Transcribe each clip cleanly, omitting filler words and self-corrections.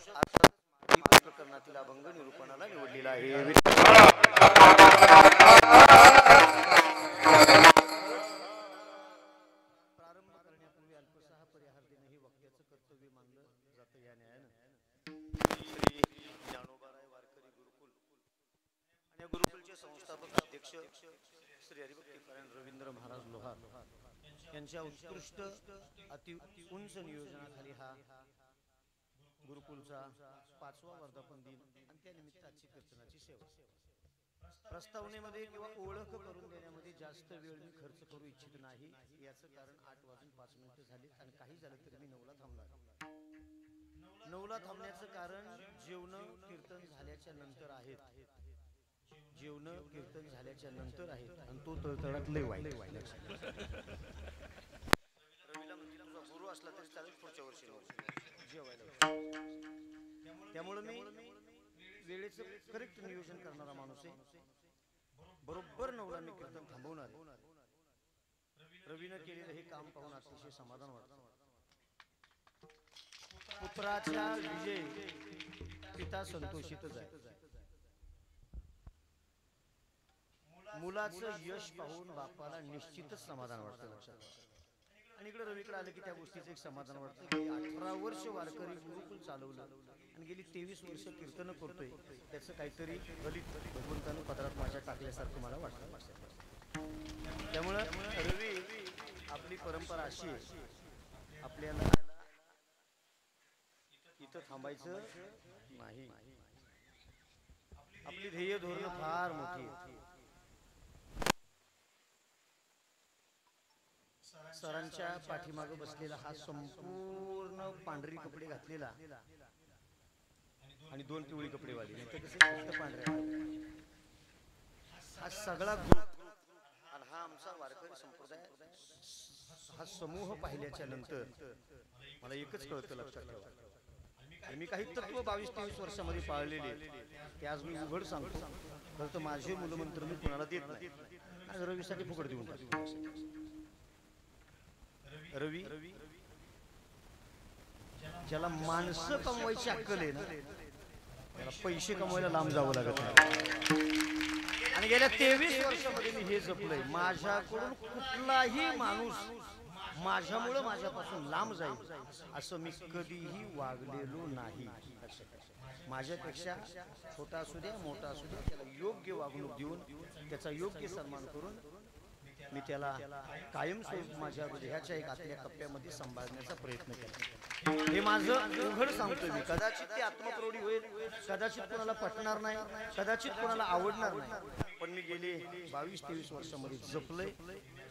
प्रकरणातील अभंग निरूपणाला निवडलेला आहे. प्रारंभ करण्यापूर्वी अल्पसहा परिहार देणे हे वक्त्याचं कर्तव्य मानलं जातं. या न्यायानं श्री ज्ञानोबाराय वारकरी गुरुकुल आणि गुरुकुलचे संस्थापक अध्यक्ष श्री हरिभक्तीपरायण रवींद्र महाराज लोहार यांच्या उत्कृष्ट अति उंच नियोजनाखाली हा गुरुकुलचा 5वा वर्धापन दिन आणि त्यानिमित्त आजची कीर्तनाची सेवा. प्रस्तावनेमध्ये किंवा ओळख करून देण्यामध्ये जास्त वेळ मी खर्च करू इच्छित नाही. याचं कारण 8:05 झाले आणि काही झालं तरी मी 9ला थांबणार. 9ला थांबण्याचं कारण जेवण कीर्तन झाल्याच्या नंतर आहेत. जेवण कीर्तन झाल्याच्या नंतर आहेत आणि तो तळतळात लय वाईट. रवीला म्हणजे तुझा गुरु असला तरी चालेल, पुढच्या वर्षी जेवायला. त्यामुळे मी वेळेचं करेक्ट नियोजन करणारा माणूस आहे. बरोबर 9ला मी कीर्तन थांबवणार. रवीनं केलेलं हे काम पाहून अतिशय समाधान वाटतं. पुत्राच्या विजय पिता संतोषितच आहे. मुलाचं यश पाहून बापाला निश्चितच समाधान वाटतं. लक्षात. आणि इकडे रवीकडे आलं की त्या गोष्टीचं एक समाधान वाटतं की 18 वर्ष वारकरी गुरुकुल चालवलं आणि गेली 23 वर्ष कीर्तन करतोय. त्याचं काहीतरी फलित भगवंतानं पदरात माझ्या टाकल्यासारखं मला वाटतं. त्यामुळं रवी, आपली परंपरा अशी आहे, आपल्याला इथं थांबायचं नाही. आपली ध्येय धोरणं फार मोठी आहेत. सरांच्या पाठीमागे बसलेला हा संपूर्ण पांढरी कपडे घातलेला आणि 2 पिवळी कपडे वाली, नाही तर कसे फक्त पांढऱ्या, हा सगळा ग्रुप आणि हा आमचा वारकरी संप्रदाय, हा समूह पाहिल्याच्या नंतर मला एकच कळतं. लक्षात ठेवा, मी काही तत्व 22-23 वर्षामध्ये पाळलेले ते आज मी उघड सांगतो. खरं तर माझे मूलमंत्र मी कोणाला देत नाही. आज रवीसाठी फुकट देऊन टाकतो. रवी ज्याला माणसं कमवायची अक्कल आहे ना, त्याला पैसे कमवायला लांब जावं लागत नाही. आणि गेल्या 23 वर्षामध्ये मी हे जपलंय. माझ्याकडून कुठलाही माणूस माझ्यामुळं माझ्यापासून लांब जाईल असं मी कधीही वागलेलो नाही. माझ्यापेक्षा छोटा असू द्या मोठा असू द्या, त्याला योग्य वागणूक देऊन त्याचा योग्य सन्मान करून मी त्याला कायमस्वरूपी माझ्या हृदयाच्या एक आतल्या कप्प्यामध्ये सांभाळण्याचा प्रयत्न केला. हे माझं उघड सांगतोय मी. कदाचित ते आत्मप्रौढी होईल, कदाचित कोणाला पटणार नाही, कदाचित कोणाला आवडणार नाही, पण मी गेले 22-23 वर्षामध्ये जपलंय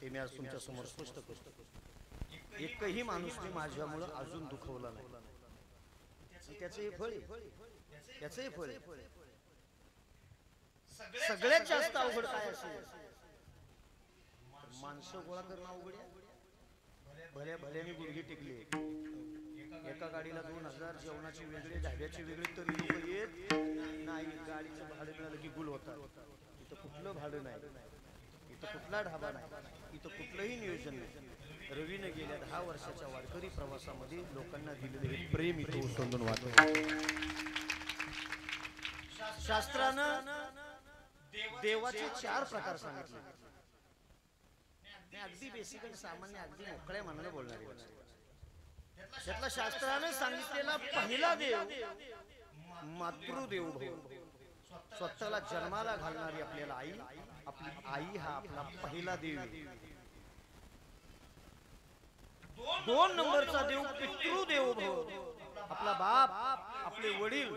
ते मी आज तुमच्या समोर स्पष्ट करतो. एकही माणूस मी माझ्यामुळं अजून दुखवला नाही. त्याचं हे फळ आहे, त्याचं हे फळ आहे. सगळ्यात जास्त अवघड काय असेल? माणसं गोळा करणं अवघड आहे. भल्या भल्याने गुडघे टेकले. एका गाडीला 2000, जेवणाची वेगळी, ढाब्याची वेगळी, तरी लोक येत नाही. गाडीचं भाडं मिळालं की गुल होतात. इथं कुठलं भाडं नाही, इथं कुठला ढाबा नाही, इथं कुठलंही नियोजन नाही. रवीने गेल्या 10 वर्षाच्या वारकरी प्रवासामध्ये लोकांना दिलेले हे प्रेम इथं ओसंडून वाटतं. शास्त्रानं देवाचे 4 प्रकार सांगितले. अगदी बेसिक आणि सामान्य, अगदी मोकळ्या मनाने बोलणारी गोष्ट. त्यातला शास्त्राने सांगितलेला पहिला देव मातृदेव भव. स्वतःला जन्माला घालणारी आपल्याला आई, आपली आई हा आपला पहिला देव आहे. 2 नंबरचा देव पितृदेव भव. आपला बाप, आपले वडील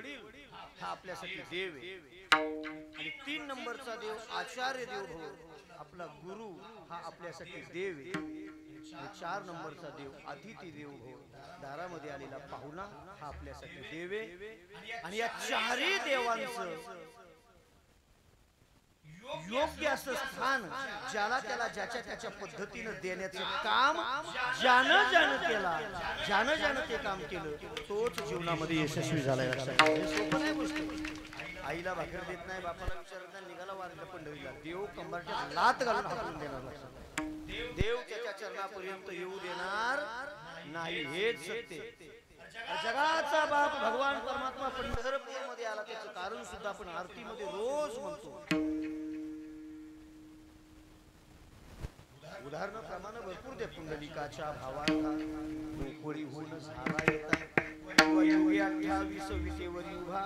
हा आपल्यासाठी देव आहे. आणि 3 नंबरचा देव आचार्य देव भव. आपला गुरु हा आपल्यासाठी देव आहे. 4 नंबरचा देव अतिथी देव भव. दारामध्ये आलेला पाहुणा हा आपल्यासाठी देव आहे. आणि या 4ही देवांचं योग्य असं स्थान ज्याला त्याला ज्याच्या त्याच्या पद्धतीनं देण्याचं काम ज्यानं ज्यानं ते काम केलं तोच जीवनामध्ये यशस्वी झालाय. आईला भाकर देत नाही, बापाला विचारत नाही, निघाला वारीला पंढरीला. देव कंबरट्यात लात घालून टाकून देणार. देव त्याच्या चरणापर्यंत येऊ देणार नाही. हेच सत्य. जगाचा बाप भगवान परमात्मा कारण सुद्धा आपण आरतीमध्ये रोज म्हणतो. उदाहरणाप्रमाणे भरपूर दे. पुंडलिकाच्या भावार्था कोळी होऊन झाला येता, युगे 28 विटेवरी उभा,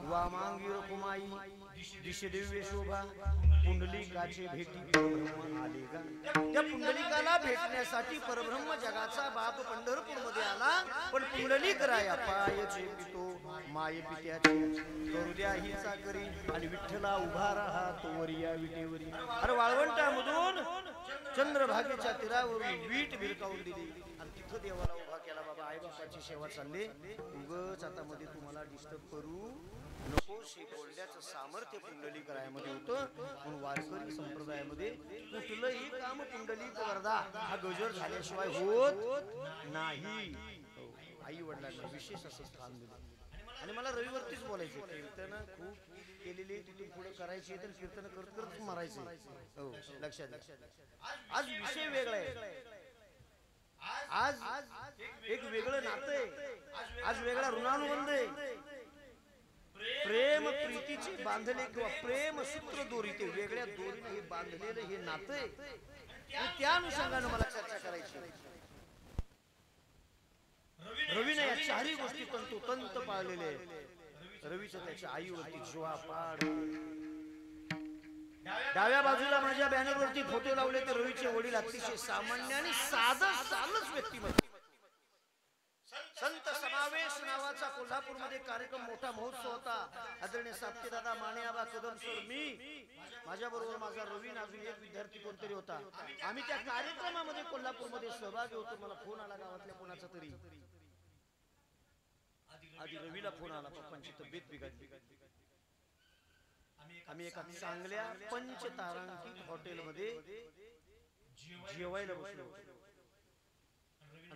वामांगी रकुमाई दिशे दिव्य शोभा, पुंडलिकाचे भेटी परब्रह्म आले गा. त्या पुंडलिकाला भेटण्यासाठी परब्रह्म जगाचा बाप पंढरपूर मध्ये आला. पण पुंडलिक राया पायचे पितो माये पित्याचे करू द्या ही चाकरी, आणि विठ्ठला उभा राहा तोवरी या विटेवरी. अरे वाळवंटामधून चंद्रभागेच्या तीरावरून वीट भिरकावून दिली आणि तिथं देवाला उभा केला. बाबा आई बापाची सेवा चालली, उगच आता मध्ये तुम्हाला डिस्टर्ब करू नको. बोलण्याचं सामर्थ्य पुंडलिक रायामध्ये होतं. म्हणून वारकरी संप्रदायामध्ये कुठलंही काम पुंडलिक वरदा हा गजर झाल्याशिवाय होत नाही. आई वडिलांना विशेष असं स्थान दिलं. आणि मला रविवारतीच बोलायचं, कीर्तन खूप केलेली तिथून पुढे करायची, तर कीर्तन करत करत मारायचे. हो, लक्षात. आज विषय वेगळा आहे. आज एक वेगळं नातं आहे. आज वेगळा ऋणानुबंध आहे. प्रेम प्रीतीचे बांधले किंवा प्रेम सूत्र दोरी, ते वेगळ्या दोरीने हे बांधलेलं हे नातं आहे. त्या अनुषंगाने मला चर्चा करायची. रवीने या चारही गोष्टी तंतोतंत पाळलेले आहेत. रवीचं त्याच्या आईवरती जीवा पाड. डाव्या बाजूला माझ्या बॅनरवरती फोटो लावले तर रवीचे वडील अतिशय सामान्य आणि साधं सालच व्यक्तिमत्व. संत समावेश नावाचा कोल्हापूरमध्ये कार्यक्रम, मोठा महोत्सव होता. आदरणीय साप्तेदादा माने आबा कदम सर, मी माझ्या बरोबर माझा रवी, अजून एक विद्यार्थी कोणतरी होता. आम्ही त्या कार्यक्रमामध्ये कोल्हापूरमध्ये सहभागी होतो. मला फोन आला गावातल्या कोणाचा तरी. आधी रवीला फोन आला, पप्पांची तब्येत बिघडली. आम्ही एका चांगल्या पंचतारांकित हॉटेलमध्ये जेवायला बसलो.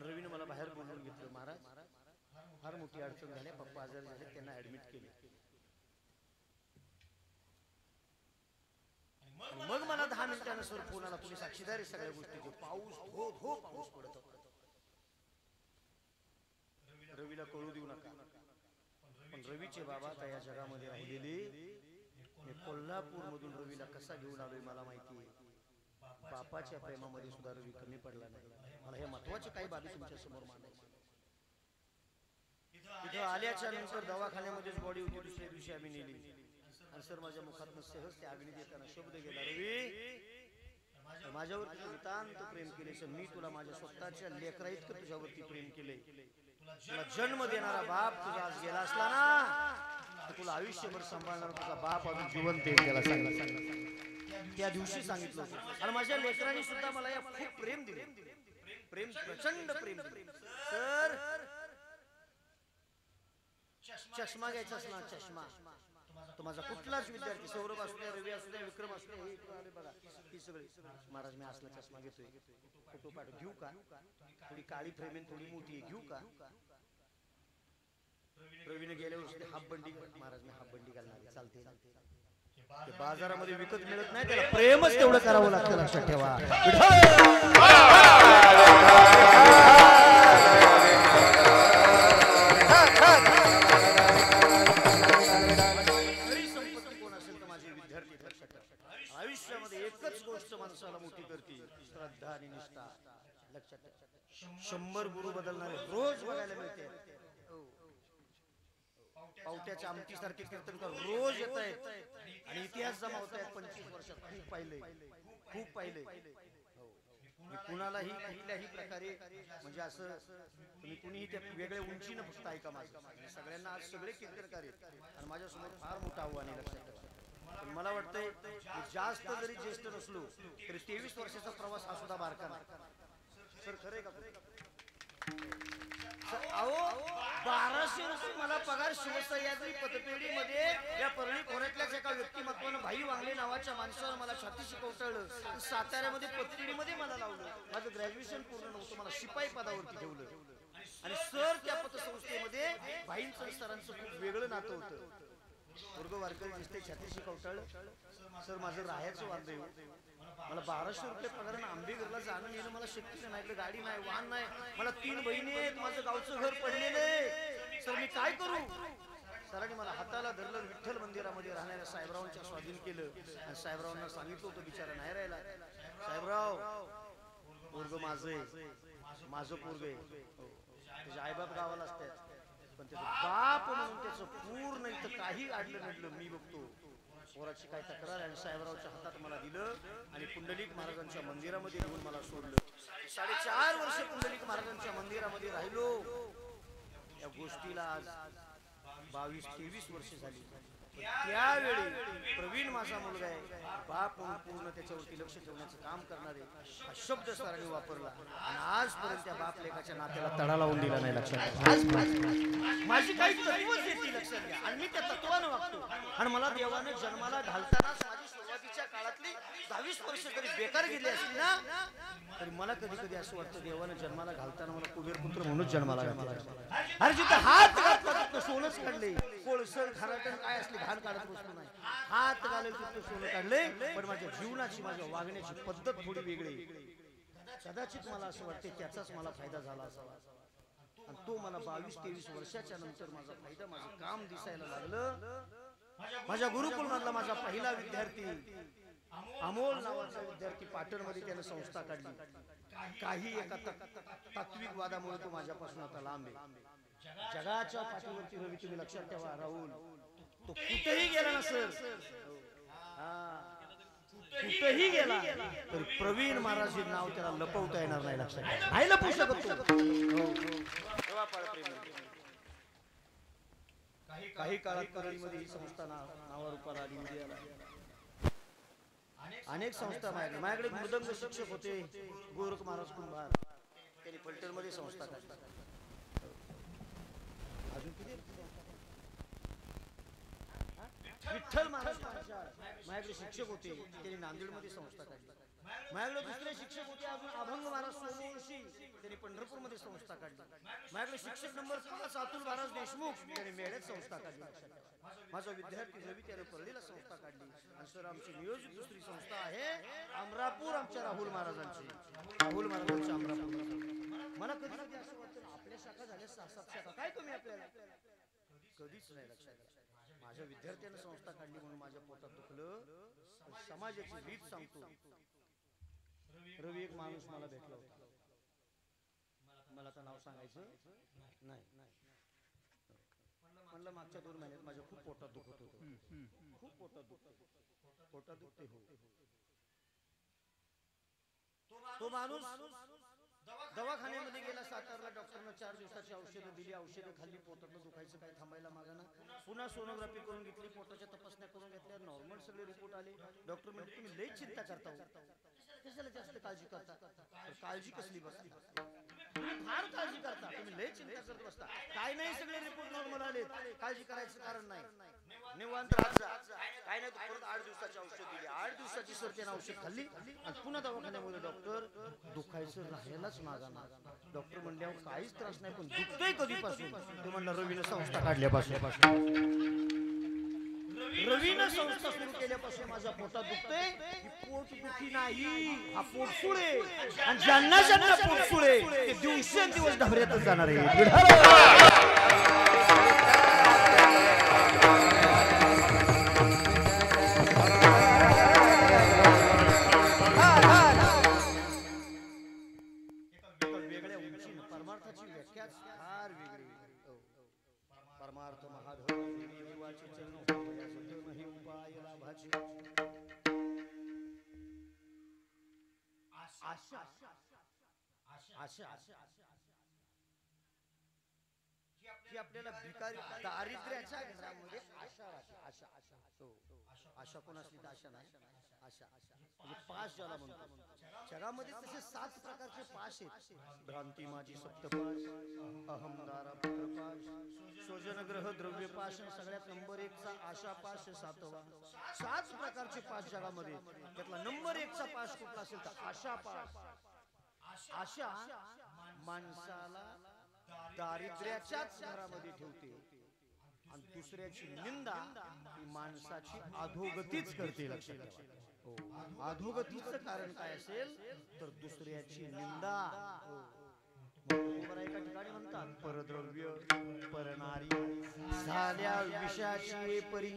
रवीने मला बाहेर बोलवून घेतलं. महाराज, फार मोठी अडचण झाली, पप्पा आजारी झाले, त्यांना ऍडमिट केले. मग मला 10 मिनिटांना सर फोन आला, तुम्ही साक्षीदार सगळ्या गोष्टीचे. पाऊस धो पाऊस पडत होता. रवीला कळू देऊ नका, पण रवीचे बाबा आता या जगामध्ये राहिलेले. मी कोल्हापूर मधून रवीला कसा घेऊन आलोय मला माहिती आहे. बापाच्या प्रेमामध्ये सुद्धा रवी कमी पडला नाही. मला हे महत्वाचे काही बाबी तुमच्या समोर मांडायचे. इथं आल्याच्या नंतर दवाखान्यामध्येच बॉडी होती. दुसऱ्या दिवशी आम्ही नेली आणि सर माझ्या मुखातून सहज त्या अग्नी देताना शब्द गेला, रवी माझ्यावर तुझं नितांत प्रेम केले. सर मी तुला माझ्या स्वतःच्या लेकरा इतकं तुझ्यावरती प्रेम केले. तुला जन्म देणारा बाप तुझा आज गेला असला ना, तर तुला आयुष्यभर सांभाळणारा तुझा बाप अजून जिवंत आहे. त्याला सांगितलं, त्या दिवशी सांगितलं. आणि माझ्या लेकरांनी सुद्धा मला या खूप प्रेम दिले. प्रेम, प्रचंड प्रेम दिले. सर चष्मा घ्यायचा असला, चष्मा तो माझा कुठलाच विद्यार्थी, सौरभ असू द्या, रवी असू द्या, विक्रम असू द्या, हे बघा ही सगळी, महाराज मी असला चष्मा घेतोय, फोटो पाठ घेऊ का, थोडी काळी फ्रेम थोडी मोठी घेऊ का. रवीने गेल्या वर्षी हाफ बंडी, महाराज मी हाफ बंडी घालणार, चालते. बाजारामध्ये विकत मिळत नाही, त्याला प्रेमच तेवढं करावं लागतं, लक्षात ठेवा. आयुष्यामध्ये एकच गोष्ट माणसाला मोठी करते, श्रद्धा आणि निष्ठा. लक्षात ठेवा. 100 गुरु बदलणारे रोज बघायला मिळते. पावट्याच्या आमटी सारखे कीर्तनकार रोज येत आहेत आणि इतिहास जमा होत आहेत. 25 वर्षात खूप पाहिले, खूप पाहिले. मी कुणालाही कुठल्याही प्रकारे म्हणजे असं तुम्ही कुणीही त्या वेगळ्या उंचीनं फक्त ऐका माझं. सगळ्यांना आज सगळे कीर्तनकार आहेत आणि माझ्यासमोर फार मोठं आव्हान आहे, लक्षात ठेवा. पण मला वाटतंय जास्त जरी ज्येष्ठ नसलो तरी 23 वर्षाचा प्रवास हा सुद्धा बारका नाही. सर खरंय का? अहो 1200 रुपये मला पगार शिवसह्याद्री पतपेढीमध्ये या परळी खोऱ्यातल्याच एका व्यक्तिमत्वानं भाई वांगले नावाच्या माणसानं मला छातीशी कवटाळलं. साताऱ्यामध्ये पतपेढीमध्ये मला लावलं. माझं ग्रॅज्युएशन पूर्ण नव्हतं, मला शिपाई पदावरती ठेवलं. आणि सर त्या पतसंस्थेमध्ये भाईंचं सरांचं खूप वेगळं नातं होतं. वर्ग वारकरी दिसते, छातीशी कवटाळलं. सर माझं राहायचं वांद आहे, मला 1200 रुपये पगार, आंबेघरला जाणं येणं मला शक्य नाही, गाडी नाही, वाहन नाही, मला 3 बहिणी आहेत, माझं गावचं घर पडलेलं आहे. सर मी काय करू? सरांनी मला हाताला धरलं, विठ्ठल मंदिरामध्ये राहणाऱ्या साहेबरावांच्या स्वाधीन केलं आणि साहेबरावांना सांगितलं होतं बिचारा नाही राहिला. साहेबराव पोरग माझं पोरग आहे, त्याचे आईबाप गावाला असतात, पण त्याचं बाप म्हणून त्याचं पूर्ण इथं काही अडलं नडलं मी बघतो. पोराची काय तक्रार आणि साहेबरावच्या हातात मला दिलं आणि पुंडलिक महाराजांच्या मंदिरामध्ये घेऊन मला सोडलं. 4.5 वर्ष पुंडलिक महाराजांच्या मंदिरामध्ये राहिलो. या गोष्टीला आज 22-23 वर्ष झाली. त्यावेळी प्रवीण माझा मुलगा आहे, बाप म्हणून पूर्ण त्याच्यावरती लक्ष ठेवण्याचं काम करणारे हा शब्द सरांनी वापरला आणि आजपर्यंत त्या बाप लेकाच्या नात्याला तडा लावून दिला नाही. लक्षात माझी काही तत्वच येते लक्षात घ्या आणि मी त्या तत्वानं वागतो. आणि मला देवाने जन्माला घालतानाच माझी सुरुवातीच्या काळातली 22 वर्ष जरी बेकार गेली असली ना तरी मला कधी कधी असं वाटतं देवाने जन्माला घालताना मला कुबेर पुत्र म्हणून जन्माला घातला. अरे जिथं हात घातला सोनच काढले, कोळसर खराटण काय असले घाण काढत बसलो नाही. हात घालेल तिथं सोनं काढले, पण माझ्या जीवनाची माझ्या वागण्याची पद्धत थोडी वेगळी. कदाचित मला असं वाटते त्याचाच मला फायदा झाला असावा आणि तो मला 22-23 वर्षाच्या नंतर माझा फायदा माझं काम दिसायला लागलं. माझ्या गुरुकुल मधला माझा पहिला विद्यार्थी अमोल नावाचा विद्यार्थी पाटणमध्ये त्याने संस्था काढली. काही एका तात्विक वादामुळे तो माझ्यापासून आता लांब आहे. जगाच्या पाठीवरती रवी तुम्ही लक्षात ठेवा राहुल, तो कुठेही गेला ना सर, कुठेही गेला तरी प्रवीण महाराज हे नाव त्याला लपवता येणार नाही. लक्षात नाही लपवू शकत काही काळात परळीमध्ये ही संस्था नावारूपाला आली. अनेक संस्था माझ्याकडे मृदंग शिक्षक होते गोरख महाराज कुंभार, त्यांनी फलटण मध्ये संस्था काढली. अजून किती विठ्ठल महाराज माझ्याकडे शिक्षक होते, त्यांनी नांदेड मध्ये संस्था काढली. माझ्याकडे दुसरे शिक्षक होते अजून अभंग महाराज सोमवंशी, त्यांनी पंढरपूर मध्ये संस्था काढली. माझ्याकडे शिक्षक नंबर 5 अतुल महाराज देशमुख, त्यांनी मेळ्यात संस्था काढली. माझा विद्यार्थी रवी त्याने परळीला संस्था काढली. आणि सर आमची नियोजित दुसरी संस्था आहे अमरापूर, आमच्या राहुल महाराजांची, राहुल महाराजांची अमरापूर. मला कधी कधी असं वाटतं आपल्या शाखा झाल्या 6-7 शाखा, काय कमी आपल्याला? कधीच नाही. लक्षात माझ्या विद्यार्थ्याने संस्था काढली म्हणून माझ्या पोटात दुखलं. समाजाची रीत सांगतो. रवी एक माणूस मला भेटला होता, मला तर नाव सांगायचं नाही. म्हणलं मागच्या 2 महिन्यात माझ्या खूप पोटात दुखत होतं, खूप पोटात दुखते हो. तो माणूस दवाखान्यामध्ये गेला सातारला, डॉक्टरने 4 दिवसाची औषधं दिली, औषधं खाल्ली, पोटातलं दुखायचं काही थांबायला मागाना. पुन्हा सोनोग्राफी करून घेतली, पोटाच्या तपासण्या करून घेतल्या, नॉर्मल सगळे रिपोर्ट आले. डॉक्टर म्हणजे तुम्ही लई चिंता करता, कशाला जास्त काळजी करता? काळजी कसली बसली, तुम्ही फार काळजी करता, तुम्ही लई चिंता करत बसता. काय नाही, सगळे रिपोर्ट नॉर्मल आले, काळजी करायचं कारण नाही. निवांत राहत जा. काय नाही, परत 8 दिवसाची औषध दिली, 8 दिवसाची सर त्याने औषध खाल्ली आणि पुन्हा दवाखान्यामध्ये डॉक्टर दुखायचं राहायलाच मागाना. डॉक्टर म्हणल्यावर काहीच त्रास नाही, पण दुखतोय कधीपासून? ते म्हणलं रवीनं संस्था काढल्यापासून. रवीनं संस्था सुरू केल्यापासून माझ्या पोटात दुखतंय. ही पोटदुखी नाही, हा पोटसुळे. आणि ज्यांना ज्यांना पोटसुळे ते दिवसेंदिवस ढाबऱ्यातच जाणार आहे. परमार्थाची व्याख्या फार वेगळी. परमार्थ महाधव देवाचे चरण नाही उपाय लाभाचे. आशा ही आपल्याला भिकारी दारिद्र्याच्या घरामध्ये आशा आशा आशा आशा कोण असली तर आशा नाही. आशा म्हणजे पाश ज्याला म्हणतो. जगामध्ये तसे 7 प्रकारचे पाश आहेत. भ्रांती माझी सप्तपाश, अहंकारा पुत्रपाश, स्वजनग्रह द्रव्यपाश, सगळ्यात नंबर 1 चा आशा पाश 7वा. 7 प्रकारचे पाश जगामध्ये, त्यातला नंबर 1 चा पाश कुठला असेल तर आशा पाश. आशा माणसाला दारिद्र्याच्याच घरामध्ये ठेवते आणि दुसऱ्याची निंदा ही माणसाची अधोगतीच करते. लक्षात ठेवा. अधोगतीचं कारण काय असेल तर दुसऱ्याची निंदा. एका ठिकाणी म्हणतात परद्रव्य, परनारी, झाल्या विषाची परी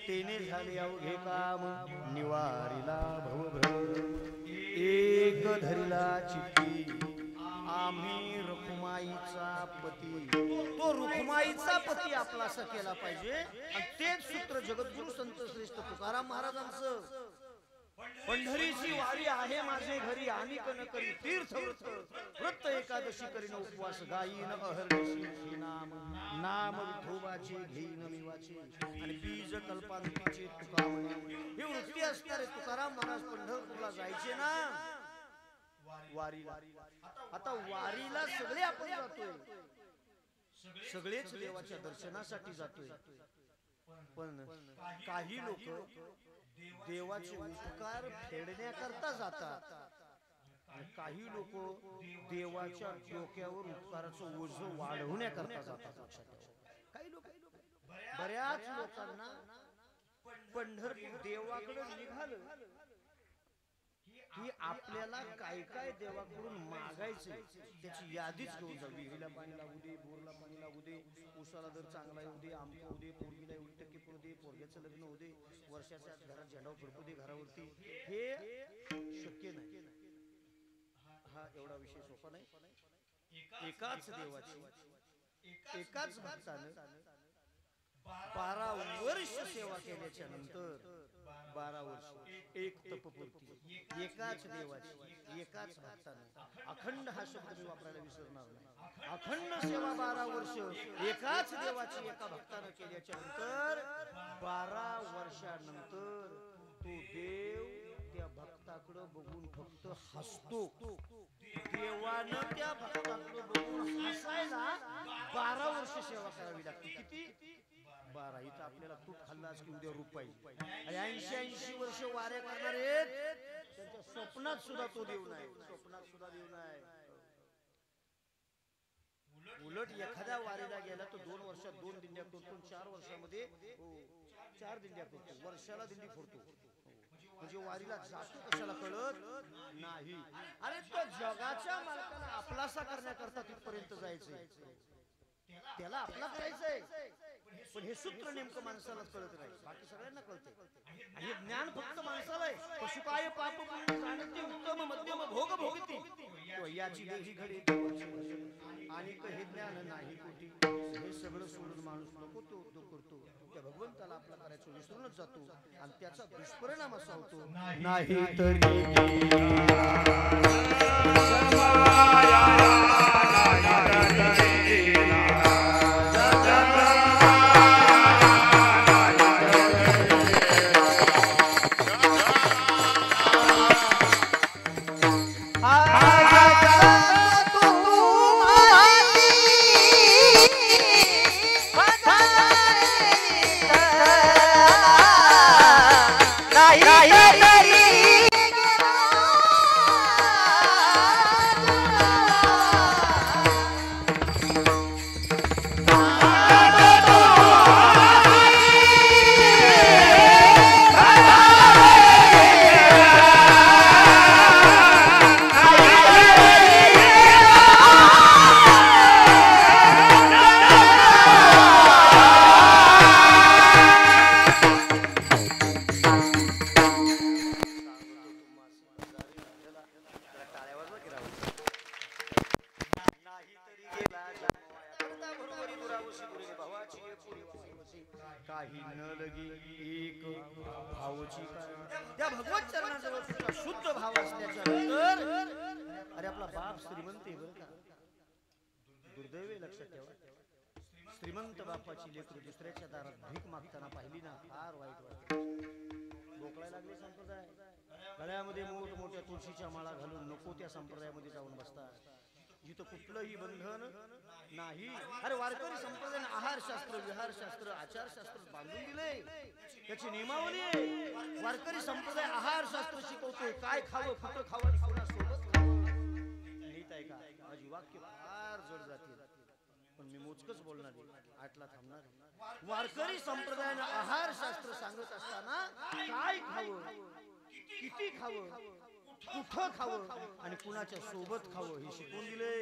तेने झाले अवघे काम निवारीला भवभ्र एक धरिला चित्ती आम्ही रुक्माईचा पती तो रुक्माईचा पती आपलासा केला पाहिजे आणि तेच सूत्र जगद्गुरु संत श्रेष्ठ तुकाराम महाराजांचं पंढरीची वारी आहे माझे घरी आणि कन करी तीर्थ व्रत एकादशी करीन उपवास गायीन अहर्निशी नाम नाम विठोबाचे घेईन मी वाचे आणि बीज कल्पांतीचे तुका म्हणे हे वृत्ती असणारे तुकाराम महाराज पंढरपूरला जायचे ना वारीला आता वारीला सगळे आपण जातोय सगळेच देवाच्या दर्शनासाठी जातोय पण काही लोक देवाचे उपकार फेडण्याकरता जातात आणि काही लोक देवाच्या डोक्यावर उपकाराचं ओझं वाढवण्याकरता जातात लक्षात ठेवा काही लोक बऱ्याच लोकांना पंढरपूर देवाकडे निघालं की आपल्याला काय काय देवाकडून मागायचे त्याची यादीच घेऊन जाऊ विहिरीला पाणी लागू दे बोरला पाणी लागू दे उसाला दर चांगला येऊ दे आमचं होऊ दे पोरगीला 1% पडू दे पोरग्याचं लग्न होऊ दे वर्षाच्या आत घरात झेंडा फडकू दे घरावरती हे शक्य नाही हा एवढा विषय सोपा नाही एकाच देवाची एकाच भक्तानं 12 वर्ष सेवा केल्याच्या नंतर 12 वर्ष एक तपपूर्ती एकाच देवाची एकाच भक्ताने अखंड हा शब्द मी वापरायला विसरणार नाही अखंड सेवा 12 वर्ष एकाच देवाची एका भक्ताने केल्याच्या नंतर 12 वर्षानंतर तो देव त्या भक्ताकडे बघून फक्त हसतो देवानं त्या भक्ताकडे बघून हसायला 12 वर्ष सेवा करावी लागते किती 12 इथं आपल्याला तूप खाल्लास की उद्या रूप पाहिजे 80 वर्ष वाऱ्या करणार आहेत त्यांच्या स्वप्नात सुद्धा तो देव नाही स्वप्नात सुद्धा देव नाही उलट एखाद्या वारीला गेला तर 2 वर्षात 2 दिंड्या करतो 4 वर्षामध्ये 4 दिंड्या करतो वर्षाला दिंडी फोडतो म्हणजे वारीला जातो कशाला कळत नाही अरे तो जगाच्या मालकाला आपलासा करण्याकरता तिथपर्यंत जायचंय त्याला आपला करायचंय पण हे सूत्र नेमकं माणसाला कळत नाही बाकी सगळ्यांना कळतंय आणि ज्ञान फक्त माणसाला आहे पशुकाय पाप पुण्य जाणते उत्तम मध्यम भोग भोगती याची देही घडे आणि हे ज्ञान नाही कोटी हे सगळं सोडून माणूस नको तो उद्योग करतो त्या भगवंताला आपला करायचं विसरूनच जातो आणि त्याचा दुष्परिणाम असा होतो नाही तरी काही न लगी एक भावची त्या भगवत चरणाजवळ तुझा शुद्ध भाव असल्याच्या नंतर अरे आपला बाप श्रीमंत आहे बरं का दुर्दैव लक्षात ठेवा श्रीमंत बापाची लेकरू दुसऱ्याच्या दारात भीक मागताना पाहिली ना फार वाईट वाटतं बोकळायला लागले संप्रदाय गळ्यामध्ये मोठमोठ्या तुळशीच्या माळा घालून नको त्या संप्रदायामध्ये जाऊन बसतात जिथं कुठलंही बंधन नाही अरे वारकरी संप्रदायाने आहार शास्त्र विहार शास्त्र आचार शास्त्र बांधून दिले त्याची नियमावली आहे वारकरी संप्रदाय आहार शास्त्र शिकवतोय काय खावं कुठं खावं आणि कोणासोबत नीट आहे का माझी वाक्य फार जड जातील पण मी मोजकच बोलणार आहे आटला थांबणार वारकरी संप्रदायाने आहार शास्त्र सांगत असताना काय खावं किती खावं कुठं खावं आणि कुणाच्या सोबत खावं हे शिकवून दिले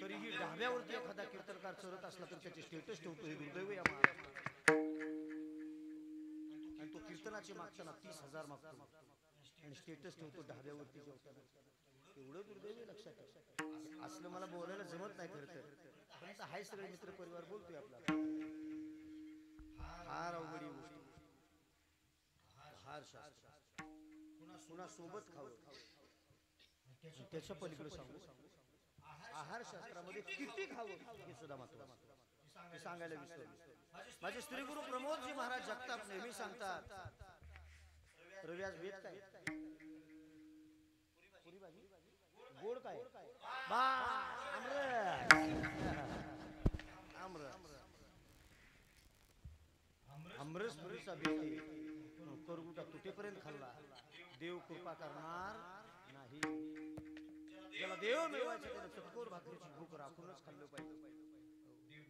तरीही ढाब्यावरती एखादा कीर्तनकार चरत असला तर त्याचे स्टेटस ठेवतो, हे दुर्दैव या महाराष्ट्रात. आणि तो कीर्तनाचे मागताना 30,000 मागतो आणि स्टेटस ठेवतो ढाब्यावरती जेवताना. एवढं दुर्दैव लक्षात ठेव. असलं मला बोलायला जमत नाही खरं तर, पण हाय सगळे मित्र परिवार बोलतोय आपला. फार अवघडी गोष्ट. आहार शास्त्र कुणा सोबत खावं त्याच्या पलीकडे सांगू. आहार शास्त्रामध्ये किती खावं हे सुद्धा महत्त्वाचं हे सांगायला विसरलो. माझे श्री गुरु प्रमोदजी महाराज जगताप नेहमी सांगतात, रव्याज भेद काय, पुरी भाजी गोड काय, बा आमरस पुरीचा भेद करगुटा तुटेपर्यंत खाल्ला देव कृपा करणार नाही. ज्याला देव मिळवायचं त्याने चतकोर भाकरीची भूक राखूनच खाल्लं पाहिजे.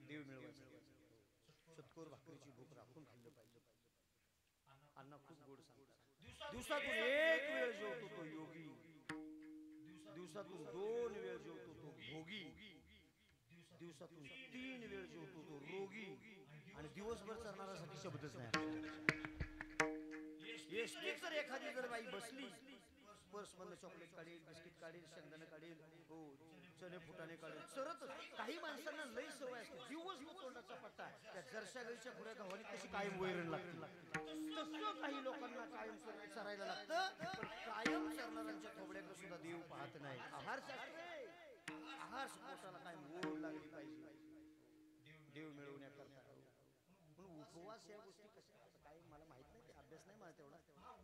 देव मिळवायचं चतकोर भाकरीची भूक राखून खाल्लं पाहिजे. अण्णा खूप गोड सांगतात. दिवसातून एक वेळ जेवतो तो योगी, दिवसातून 2 वेळ जेवतो तो भोगी, दिवसातून 3 वेळ जेवतो तो रोगी, आणि दिवसभर चरणाऱ्यासाठी शब्दच नाही. एसटीत जर एखादी जर बाई बसली, पर्स मधलं चॉकलेट काढेल, बिस्किट काढेल, शेंगदाणा काढेल, हो चणे फुटाणे काढेल, चरत. काही माणसांना लई सवय असते, दिवसभर तोंडाचा पट्टा, त्या जरशा गैरच्या पुऱ्या गावानी कशी कायम वैरण लागते, तसं काही लोकांना कायम चरायला लागतं. पण कायम चरणाऱ्यांच्या थोबड्याकडे सुद्धा देव पाहत नाही. आहार शास्त्र, आहार पोटाला कायम ओढ लागली पाहिजे देव मिळवण्याकरता. म्हणून उपवास या गोष्टी कशा काय मला माहित नाही, अभ्यास नाही मला तेवढा.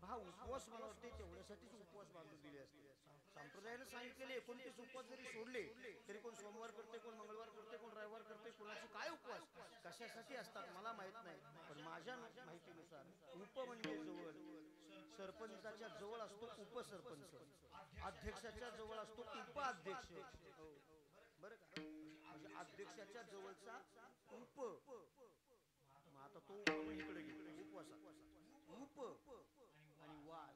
हा उपवास मला वाटते तेवढ्यासाठीच उपवास बांधून दिले असते. संप्रदायाने सांगितलेले 29 उपवास जरी सोडले तरी कोण सोमवार करते, कोण मंगळवार करते, कोण रविवार करते, कोणाची काय उपवास कशासाठी असतात मला माहित नाही. पण माझ्या माहितीनुसार उप म्हणजे जवळ, सरपंचाच्या जवळ असतो उपसरपंच, अध्यक्षाच्या जवळ असतो उपाध्यक्ष, बरं का. म्हणजे अध्यक्षाच्या जवळचा उप. आता तो इकडे गेला उपवासात. उप आणि वास,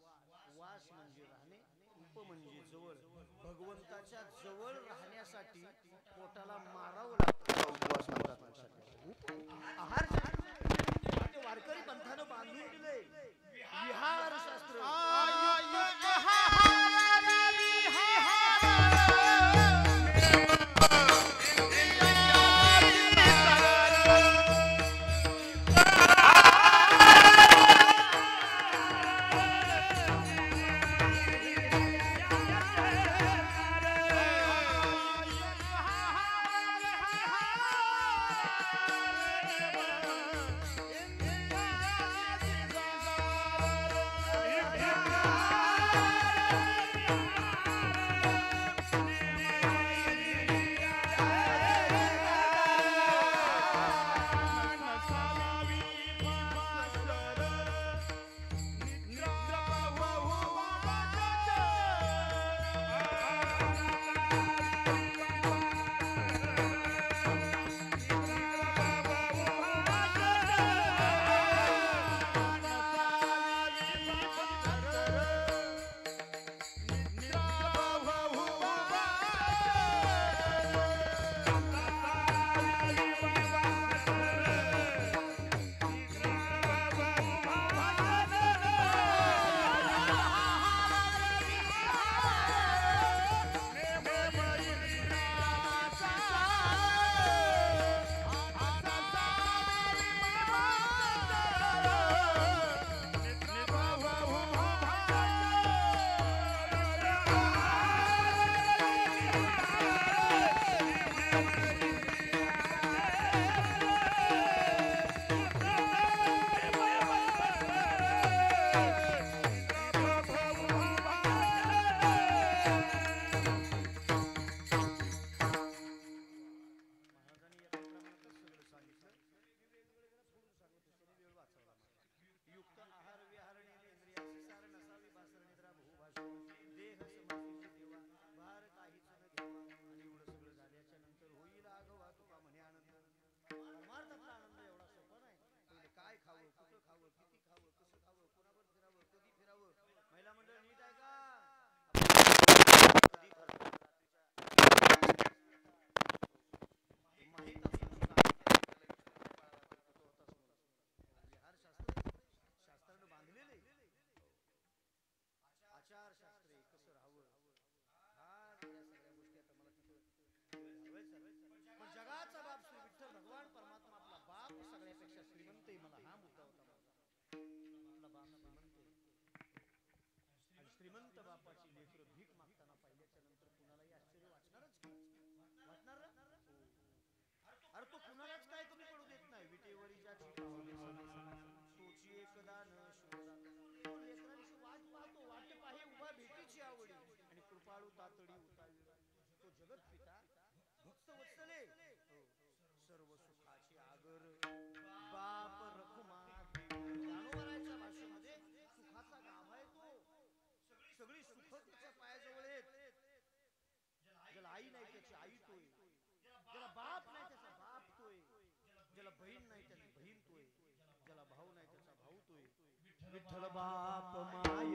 वास म्हणजे राहणे, उप म्हणजे जवळ. भगवंताच्या जवळ राहण्यासाठी पोटाला मारावं लागतं, उपवास म्हणतात. आहार वारकरी पंथानं बांधून दिले विहार शास्त्र. मिळतंय मला हा मुद्दा होता आपला बाप श्रीमंत आणि श्रीमंत बापाची लेकरं भीक मागताना पाहिल्याच्या नंतर कुणालाही आश्चर्य वाटणारच वाटणार ना अरे तो कुणालाच काय कमी पडू देत नाही विटेवरी ज्याची तोची एकदा न लेकरांची वाट पाहतो वाट पाहे उभा भेटीची आवडी आणि कृपाळू तातडी उतावी तो जगत पिता भक्त वत्सले सर्व सुखाची आगर बाप रखुमा ज्ञानोबराच्या भाषेमध्ये सुखाचा गाभा आहे तो सगळी सुख त्याच्या पायाजवळ आहेत ज्याला आई नाही त्याची आई तोय ज्याला बाप नाही त्याचा बाप तोय ज्याला बहीण नाही त्याची बहीण तोय ज्याला भाऊ नाही त्याचा भाऊ तोय विठ्ठल बाप माय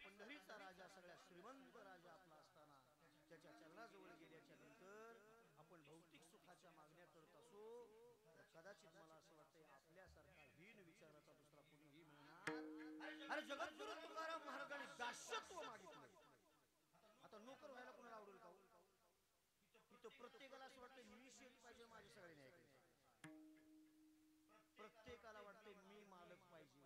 पंढरीचा राजा सगळ्या श्रीमंत राजा आपला असताना त्याच्या चरणाजवळ गेल्याच्या नंतर आपण भौतिक सुखाच्या मागण्या करत असो तर कदाचित मला असं वाटतंय आपल्यासारखा हीन विचाराचा दुसरा कोणीही मिळणार. अरे जगद्गुरु तुकाराम महाराजांनी दास्यत्व मागितलं. आता नोकर व्हायला कोणाला आवडेल का? इथं प्रत्येकाला असं वाटतं मी शेत पाहिजे माझे सगळे नाही ऐकायचे. प्रत्येकाला वाटतंय मी मालक पाहिजे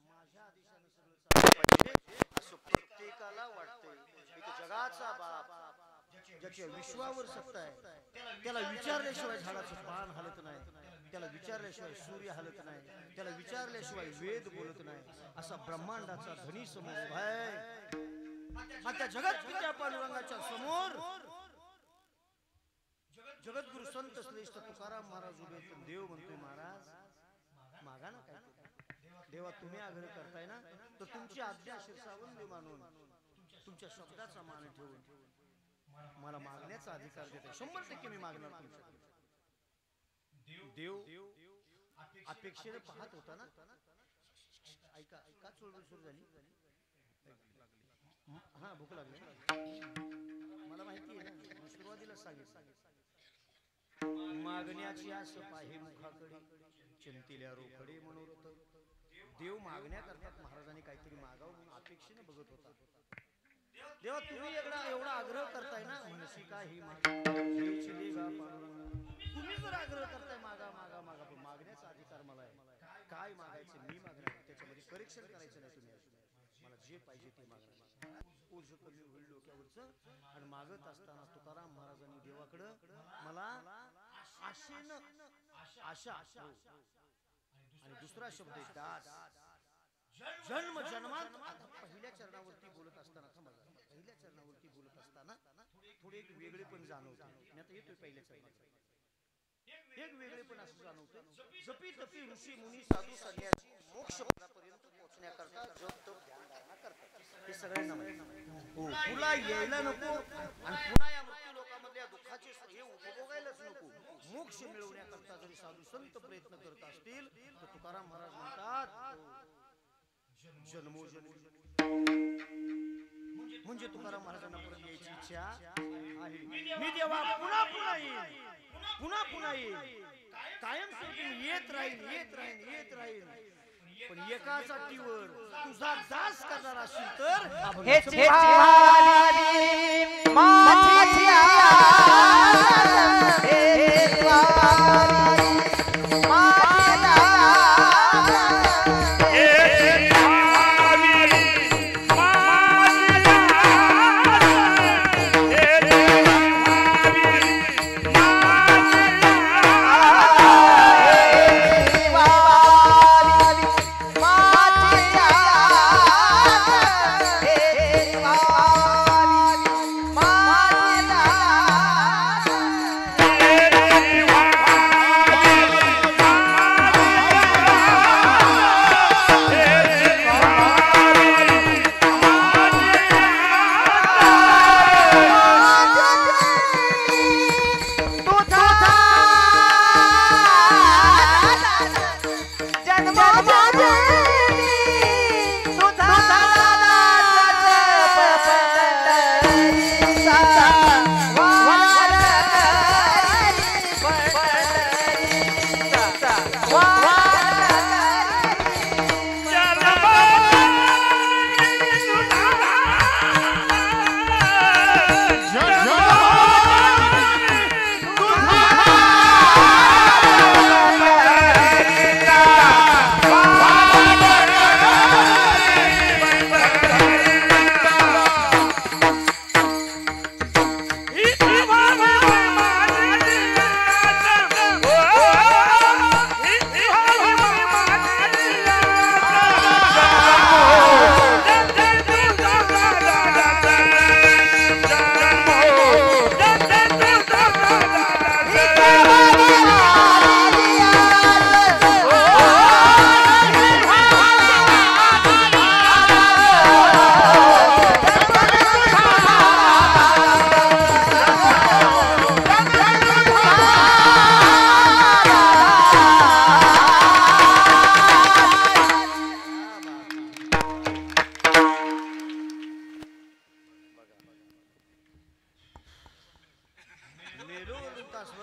माझ्या आदेशाने सगळं चाललं पाहिजे असं प्रत्येकाला वाटतंय. इथं जगाचा बाप ज्याच्या विश्वावर सत्ता आहे त्याला विचारल्याशिवाय झाडाचं पान हलत नाही, त्याला विचारल्याशिवाय सूर्य हलत नाही, त्याला विचारल्याशिवाय वेद बोलत नाही असा ब्रह्मांडाचा धनी समोर उभा आहे. त्या जगत पित्या पांडुरंगाच्या समोर जगद्गुरु संत श्रेष्ठ तुकाराम महाराज उभे. देव म्हणतोय महाराज मागा ना काय देवा तुम्ही आग्रह करताय ना तर तुमची आज्ञा शिरसावंदी मानून तुमच्या शब्दाचा मान ठेवून मला मागण्याचा अधिकार देते. 100% मी मागणार तुमच्याकडे. देव अपेक्षेने पाहत होता ना. ऐका ऐका चुळबुळ सुरू झाली. हा भूक लागली मला माहिती आहे ना. सुरुवातीला सांगितलं मागण्याची आस पाहे मुखाकडे चिंतिल्या रोकडे मनोरथ. देव मागण्या करतात. महाराजांनी काहीतरी मागावं म्हणून अपेक्षेने बघत होता. देवा तुम्ही एवढा आग्रह करताय ना म्हणशी का ही तुम्ही जर आग्रह करताय मागा मागा मागा पण मागण्याचा अधिकार मला आहे. काय मागायचं मी मागणार त्याच्यामध्ये परीक्षण करायचं नाही. तुम्ही मला जे पाहिजे ते मागणार. ओझ कमी होईल डोक्यावरचं. आणि मागत असताना तुकाराम महाराजांनी देवाकडं मला आशेनं आशा आणि दुसरा शब्द आहे दास. जन्म जन्मात आता पहिल्या चरणावरती बोलत असताना पहिल्या चरणावरती बोलत असताना थोडे एक वेगळे पण जाणवते. मी आता येतोय पहिल्या चरणात. एक वेगळे पण असं जाणवतं. जपी तपी ऋषी मुनी साधू संन्यासी मोक्ष पर्यंत पोहोचण्याकरता जप तप ध्यान धारणा करतात. हे सगळ्यांना तुला यायला नको आणि पुन्हा या मृत्यू लोकांमधल्या दुःखाचे हे उपभोगायलाच नको. मोक्ष मिळवण्याकरता जरी साधू संत प्रयत्न करत असतील तर तुकाराम महाराज म्हणतात जन्मोजन्मी म्हणजे तुकाराम महाराजांना परत यायची इच्छा आहे. मी देवा पुन्हा पुन्हा येईल, पुन्हा पुन्हा येईल, कायम स्वरूपी येत राहील, येत राहील, येत राहील. पण एकाच अटीवर तुझा दास करणार असेल तर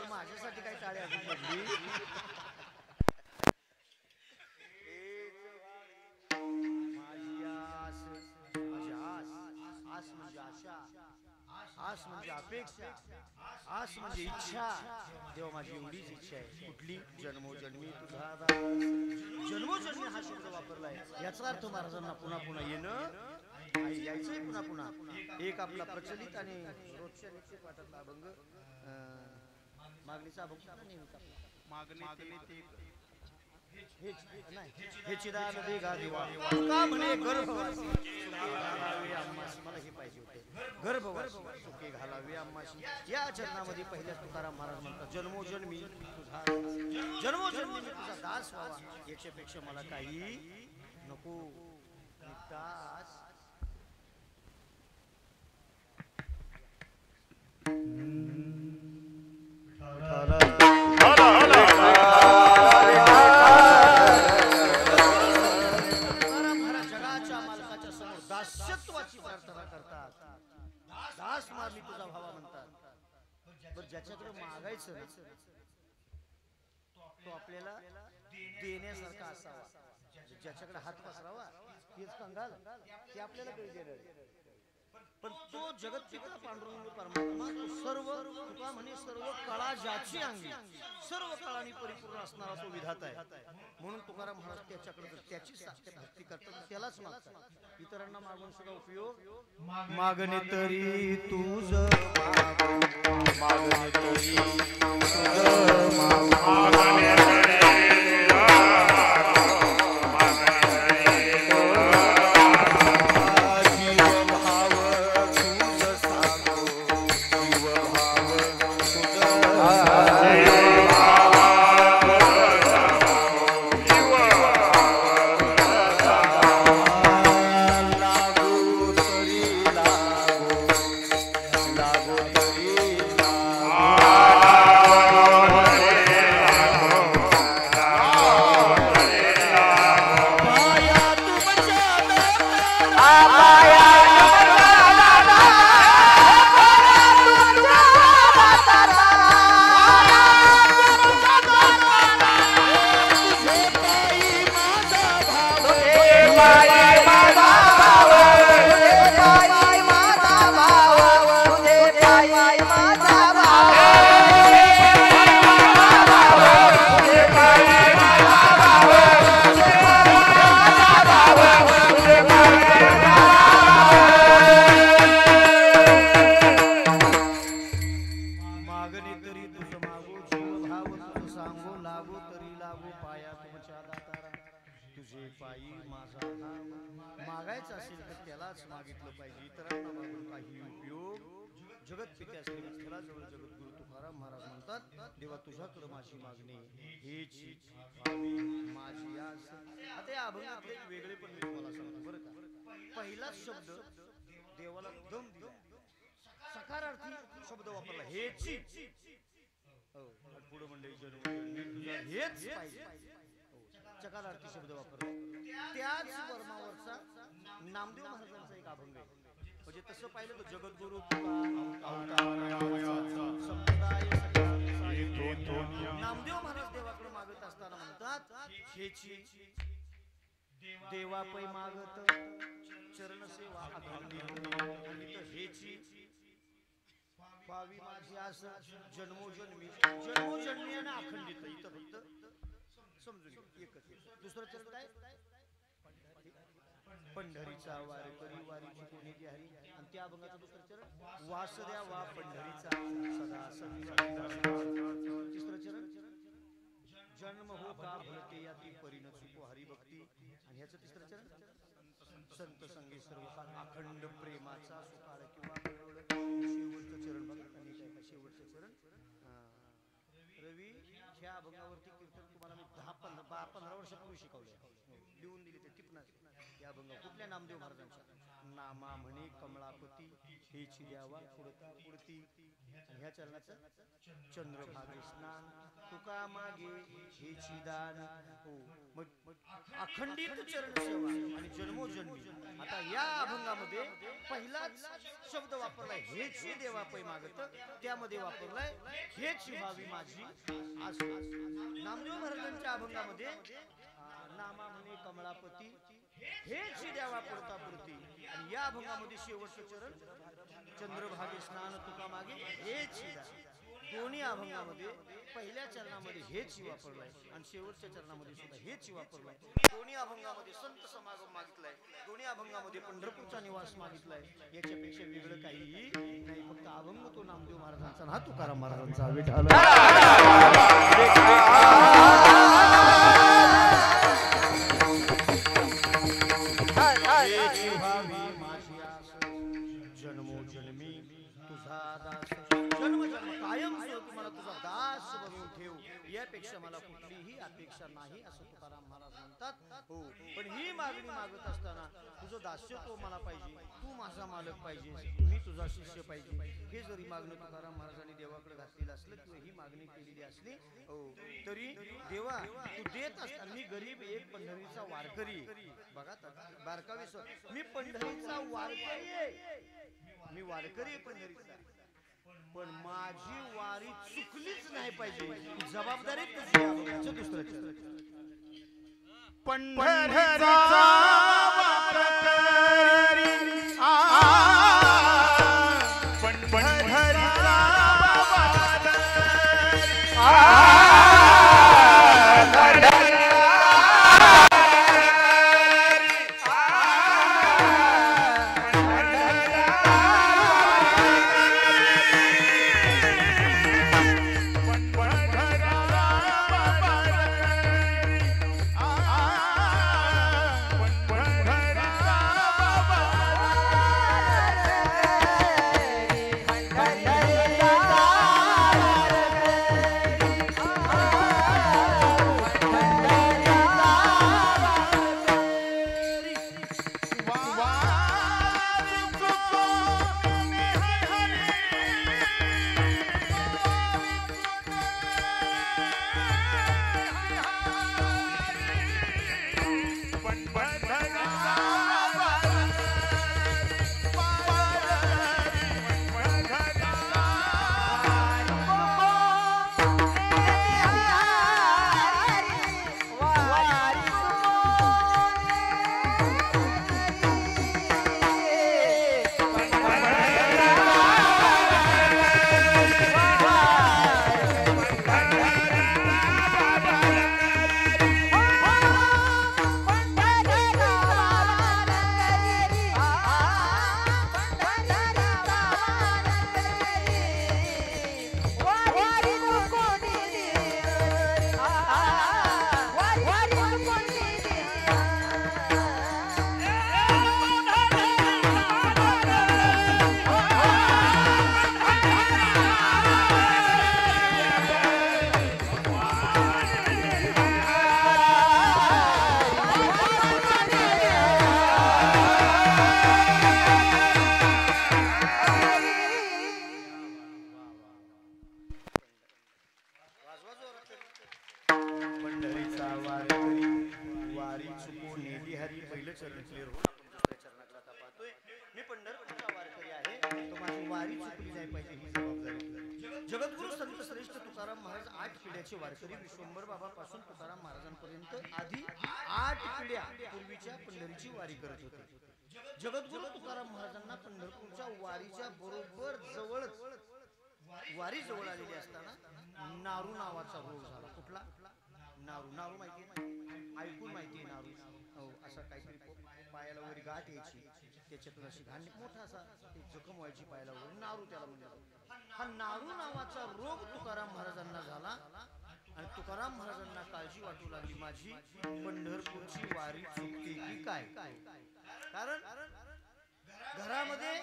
माझ्यासाठी काही टाळ्या आस म्हणजे आशा, आस म्हणजे अपेक्षा, आस म्हणजे इच्छा. तेव्हा माझी एवढीच इच्छा आहे, कुठली जन्मोजन्मी तुझा दास. जन्मोजन्मी हा शब्द वापरलाय, याचा अर्थ महाराजांना पुन्हा पुन्हा येणं यायचंय, पुन्हा पुन्हा. एक आपला प्रचलित आणि रोजच्या नित्य पाठातला अभंग मागणीचा अभंग मागणी हे चिदान देगा देवा का म्हणे गर्भवासी घालावे आम्हाशी. मला हे पाहिजे होते, गर्भवासी सुखे घालावे आम्हाशी. या चरणामध्ये पहिल्याच तुकाराम महाराज म्हणतात, जन्मोजन्मी तुझा जन्मोजन्मी तुझा दास व्हावा, याच्यापेक्षा मला काही नको. दास दास्यत्वाची प्रार्थना करतात. दास मारली तुझा भावा म्हणतात. पण ज्याच्याकडे मागायचं तो आपल्याला देण्यासारखा असावा. ज्याच्याकडे हात पसरावा तेच कंगाल, ते आपल्याला कधी देणार. पण तो जगत पिता पांडुरंग परमात्मा तो सर्व, तुका म्हणे सर्व कळा ज्याची अंगी, सर्व कळांनी परिपूर्ण असणारा तो विधाता आहे. म्हणून तुकाराम महाराज त्याच्याकडे त्याची भक्ती करतात, त्यालाच मागतात. इतरांना मागून सुद्धा उपयोग. मागणे तरी तुझ मागणे तरी मागायचं असेल तर त्यालाच मागितलं पाहिजे, इतरांना मागून काही उपयोग. जगत पित्या श्री विठ्ठलाजवळ जगद्गुरु तुकाराम महाराज म्हणतात, देवा तुझ्याकडे माझी मागणी हेच माझी आस. आता या अभंगातले एक वेगळे पण मी तुम्हाला सांगतो बरं का. पहिलाच शब्द देवाला दम दिला, सकारार्थी शब्द वापरला हेची. हो, पुढे म्हणजे हेच पाहिजे, चकारार्थी शब्द वापरला. त्याच वर्मावरचा नामदेव महाराजांचा एक अभंग आहे. म्हणजे तसं पाहिलं तर जगद्गुरु नामदेव महाराज देवाकडे मागत असताना म्हणतात, हेची देवा पै मागत चरण सेवा अखंडित हेची पावी माझी आस जन्मोजन्मी. जन्मोजन्मी आणि अखंडित इथं फक्त समजून एकच. दुसरं चरण काय? पंढरीचा वारकरी वारीची कोणी हरी. आणि त्या अभंगाचं दुसरं चरण वासुद्या वा पंढरीचा सदा सदा. तिसरं चरण जन्म हो का भलते याती परिण चुको हरिभक्ती. आणि ह्याचं तिसरं चरण संत संगी सर्व काळ अखंड प्रेमाचा सुकाळ किंवा शेवटचं चरण बघा. आणि काय का शेवटचं चरण रवी. ह्या अभंगावरती कीर्तन तुम्हाला मी 10-15 वर्षापूर्वी शिकवले, लिहून दिली ते टिपणा. या अभंग कुठल्या? नामदेव महाराजांच्या. नामा म्हणे कमळापती हेची द्यावा पुढता पुढती. ह्या चरणाचं चंद्रभागे स्नान तुका मागे हेची दान. हो, मग अखंडित चरण सेवा आणि जन्मोजन्मी. आता या अभंगामध्ये पहिलाच शब्द वापरलाय हेची देवा पै मागत, त्यामध्ये वापरलाय हेची व्हावी माझी आस. नामदेव महाराजांच्या अभंगामध्ये नामा म्हणे कमळापती हेची द्यावा पुरता पुरती. आणि या अभंगामध्ये शेवटचं चरण चंद्रभागे स्नान तुका मागे हेची दान. दोन्ही अभंगामध्ये पहिल्या चरणामध्ये हेच वापरलाय आणि शेवटच्या चरणामध्ये सुद्धा हेच वापरलाय. दोन्ही अभंगामध्ये संत समागम मागितलाय, दोन्ही अभंगामध्ये पंढरपूरचा निवास मागितलाय. याच्यापेक्षा वेगळं काही नाही. फक्त अभंग तो नामदेव महाराजांचा ना तुकाराम महाराजांचा. विठ्ठल जन्मोजन्मी तुझा दास. जन्मजन्म कायम तुम्हाला तुझा दास बनवून ठेव, यापेक्षा मला कुठलीही अपेक्षा नाही असं तुकाराम महाराज म्हणतात. हो, पण ही मागणी मागत असताना तुझं दास्यत्व मला पाहिजे, तू माझा मालक पाहिजे, मी तुझा शिष्य पाहिजे. हे जरी मागणं तुकाराम महाराजांनी देवाकडे घातलेलं असलं किंवा ही मागणी केलेली असली, हो, तरी देवा तू देत असताना मी गरीब एक पंढरीचा वारकरी. बघा बारकावी, मी पंढरीचा वारकरी आहे, मी वारकरी आहे पंढरीचा, पण माझी वारी चुकलीच नाही पाहिजे. जबाबदारी तुझी. दुसरं पंढरीचा वारी चुकली नाही पाहिजे ही जबाबदारी. जगद्गुरु संत श्रेष्ठ तुकाराम महाराज 8 पिढ्याचे वारकरी विश्वंभर बाबापासून तुकाराम महाराजांपर्यंत आधी 8 पिढ्या पूर्वीच्या पंढरीची वारी करत होते. जगद्गुरु तुकाराम महाराजांना पंढरपूरच्या वारीच्या बरोबर जवळच वारी जवळ आलेली असताना नारू नावाचा रोग झाला. कुठला? नारू. नारू माहिती आहे? ऐकून माहिती आहे नारू. हो, असा काहीतरी पायाला वगैरे गाठ यायची, त्याच्यातून अशी घाण मोठा असा जखम व्हायची पायाला वगैरे, नारू त्याला म्हणतात. हा नारू नावाचा रोग तुकाराम महाराजांना झाला आणि तुकाराम महाराजांना काळजी वाटू लागली, माझी पंढरपूरची वारी चुकते की काय. कारण घरामध्ये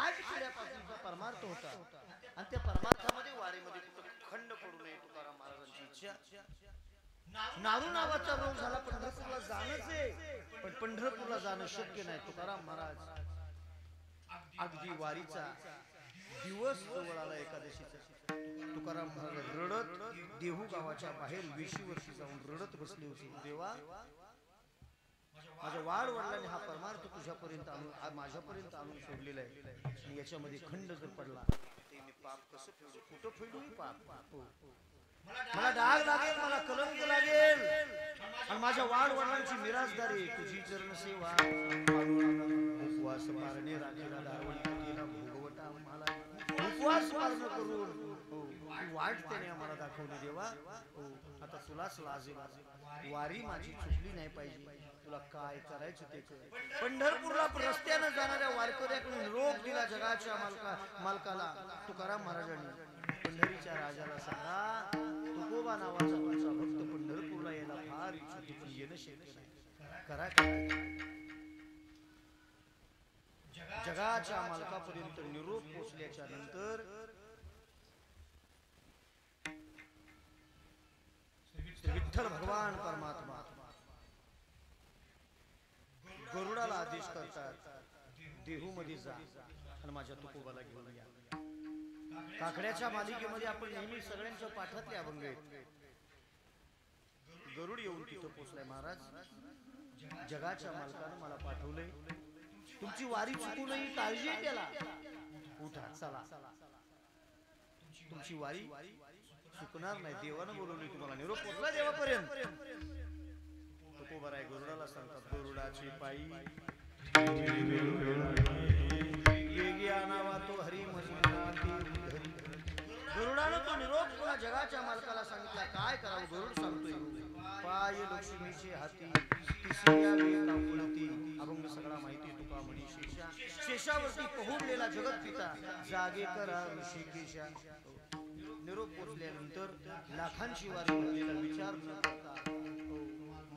8 पिढ्यापासूनचा परमार्थ होता आणि त्या परमार्थामध्ये वारीमध्ये कुठं खंड पडू नये तुकाराम महाराजांची इच्छा. नारू नावाचा रोग झाला, पंढरपूरला जाणंच आहे पण पंढरपूरला जाणं शक्य नाही. तुकाराम महाराज अगदी वारीचा दिवस जवळ आला, एकादशीचा. तुकाराम महाराज रडत देहू गावाच्या बाहेर वेशीवरती जाऊन रडत बसले होते. देवा, माझ्या वाढ वडिलांनी हा परमार्थ तुझ्यापर्यंत आणून माझ्यापर्यंत आणून सोडलेला आहे आणि याच्यामध्ये खंड जर पडला ते मी पाप कसं फेडू? कुठं फेडू ही पाप? मला डाग लागेल, मला कलंक लागेल आणि माझ्या वाढ वडिलांची मिराजदारी तुझी चरण सेवा. उपवास पारणे राखेला दारवणी केला भोगवटा आम्हाला, उपवास पारण करून वाट त्याने आम्हाला दाखवली. देवा, आता तुलाच लाज आहे. वारी माझी चुकली नाही पाहिजे, तुला काय करायचं ते कर. पंढरपूरला रस्त्यानं जाणाऱ्या वारकऱ्याकडून रोग दिला जगाच्या मालकाला. तुकाराम महाराजांनी पंढरीच्या राजाला सांगा, तुकोबा नावाचा तुमचा भक्त पंढरपूरला यायला फार इच्छुक पण येणं शक्य नाही, करा काय. जगाच्या मालकापर्यंत निरोप पोचल्याच्या नंतर विठ्ठल भगवान परमात्मा गरुडाला आदेश करतात, देहू मध्ये जा आणि माझ्या तुकोबाला घेऊन या. काकड्याच्या मालिकेमध्ये आपण नेहमी सगळ्यांच्या पाठातले अभंग आहेत. गरुड येऊन तिथं पोचलाय. महाराज, जगाच्या मालकानं मला पाठवलंय, तुमची वारी चुकू नये काळजी आहे त्याला. उठा, चला, तुमची वारी चुकणार नाही. देवानं बोलवली तुम्हाला, निरोप पोचला देवापर्यंत. तुकोबा राय गरुडाला सांगतात, गरुडाची पायी वेगी आणावा तो हरी गरुडानं तो निरोप पुन्हा जगाच्या मालकाला सांगितला. काय करावं? गरुड सांगतोय, पाय लक्ष्मीचे हाती अभंग सगळा माहिती तुका म्हणी शेषा. शेषावरती पहुडलेला जगत पिता जागे करा ऋषिकेशा. निरोप पोचल्यानंतर लाखांची वारी भरलेला विचार न करता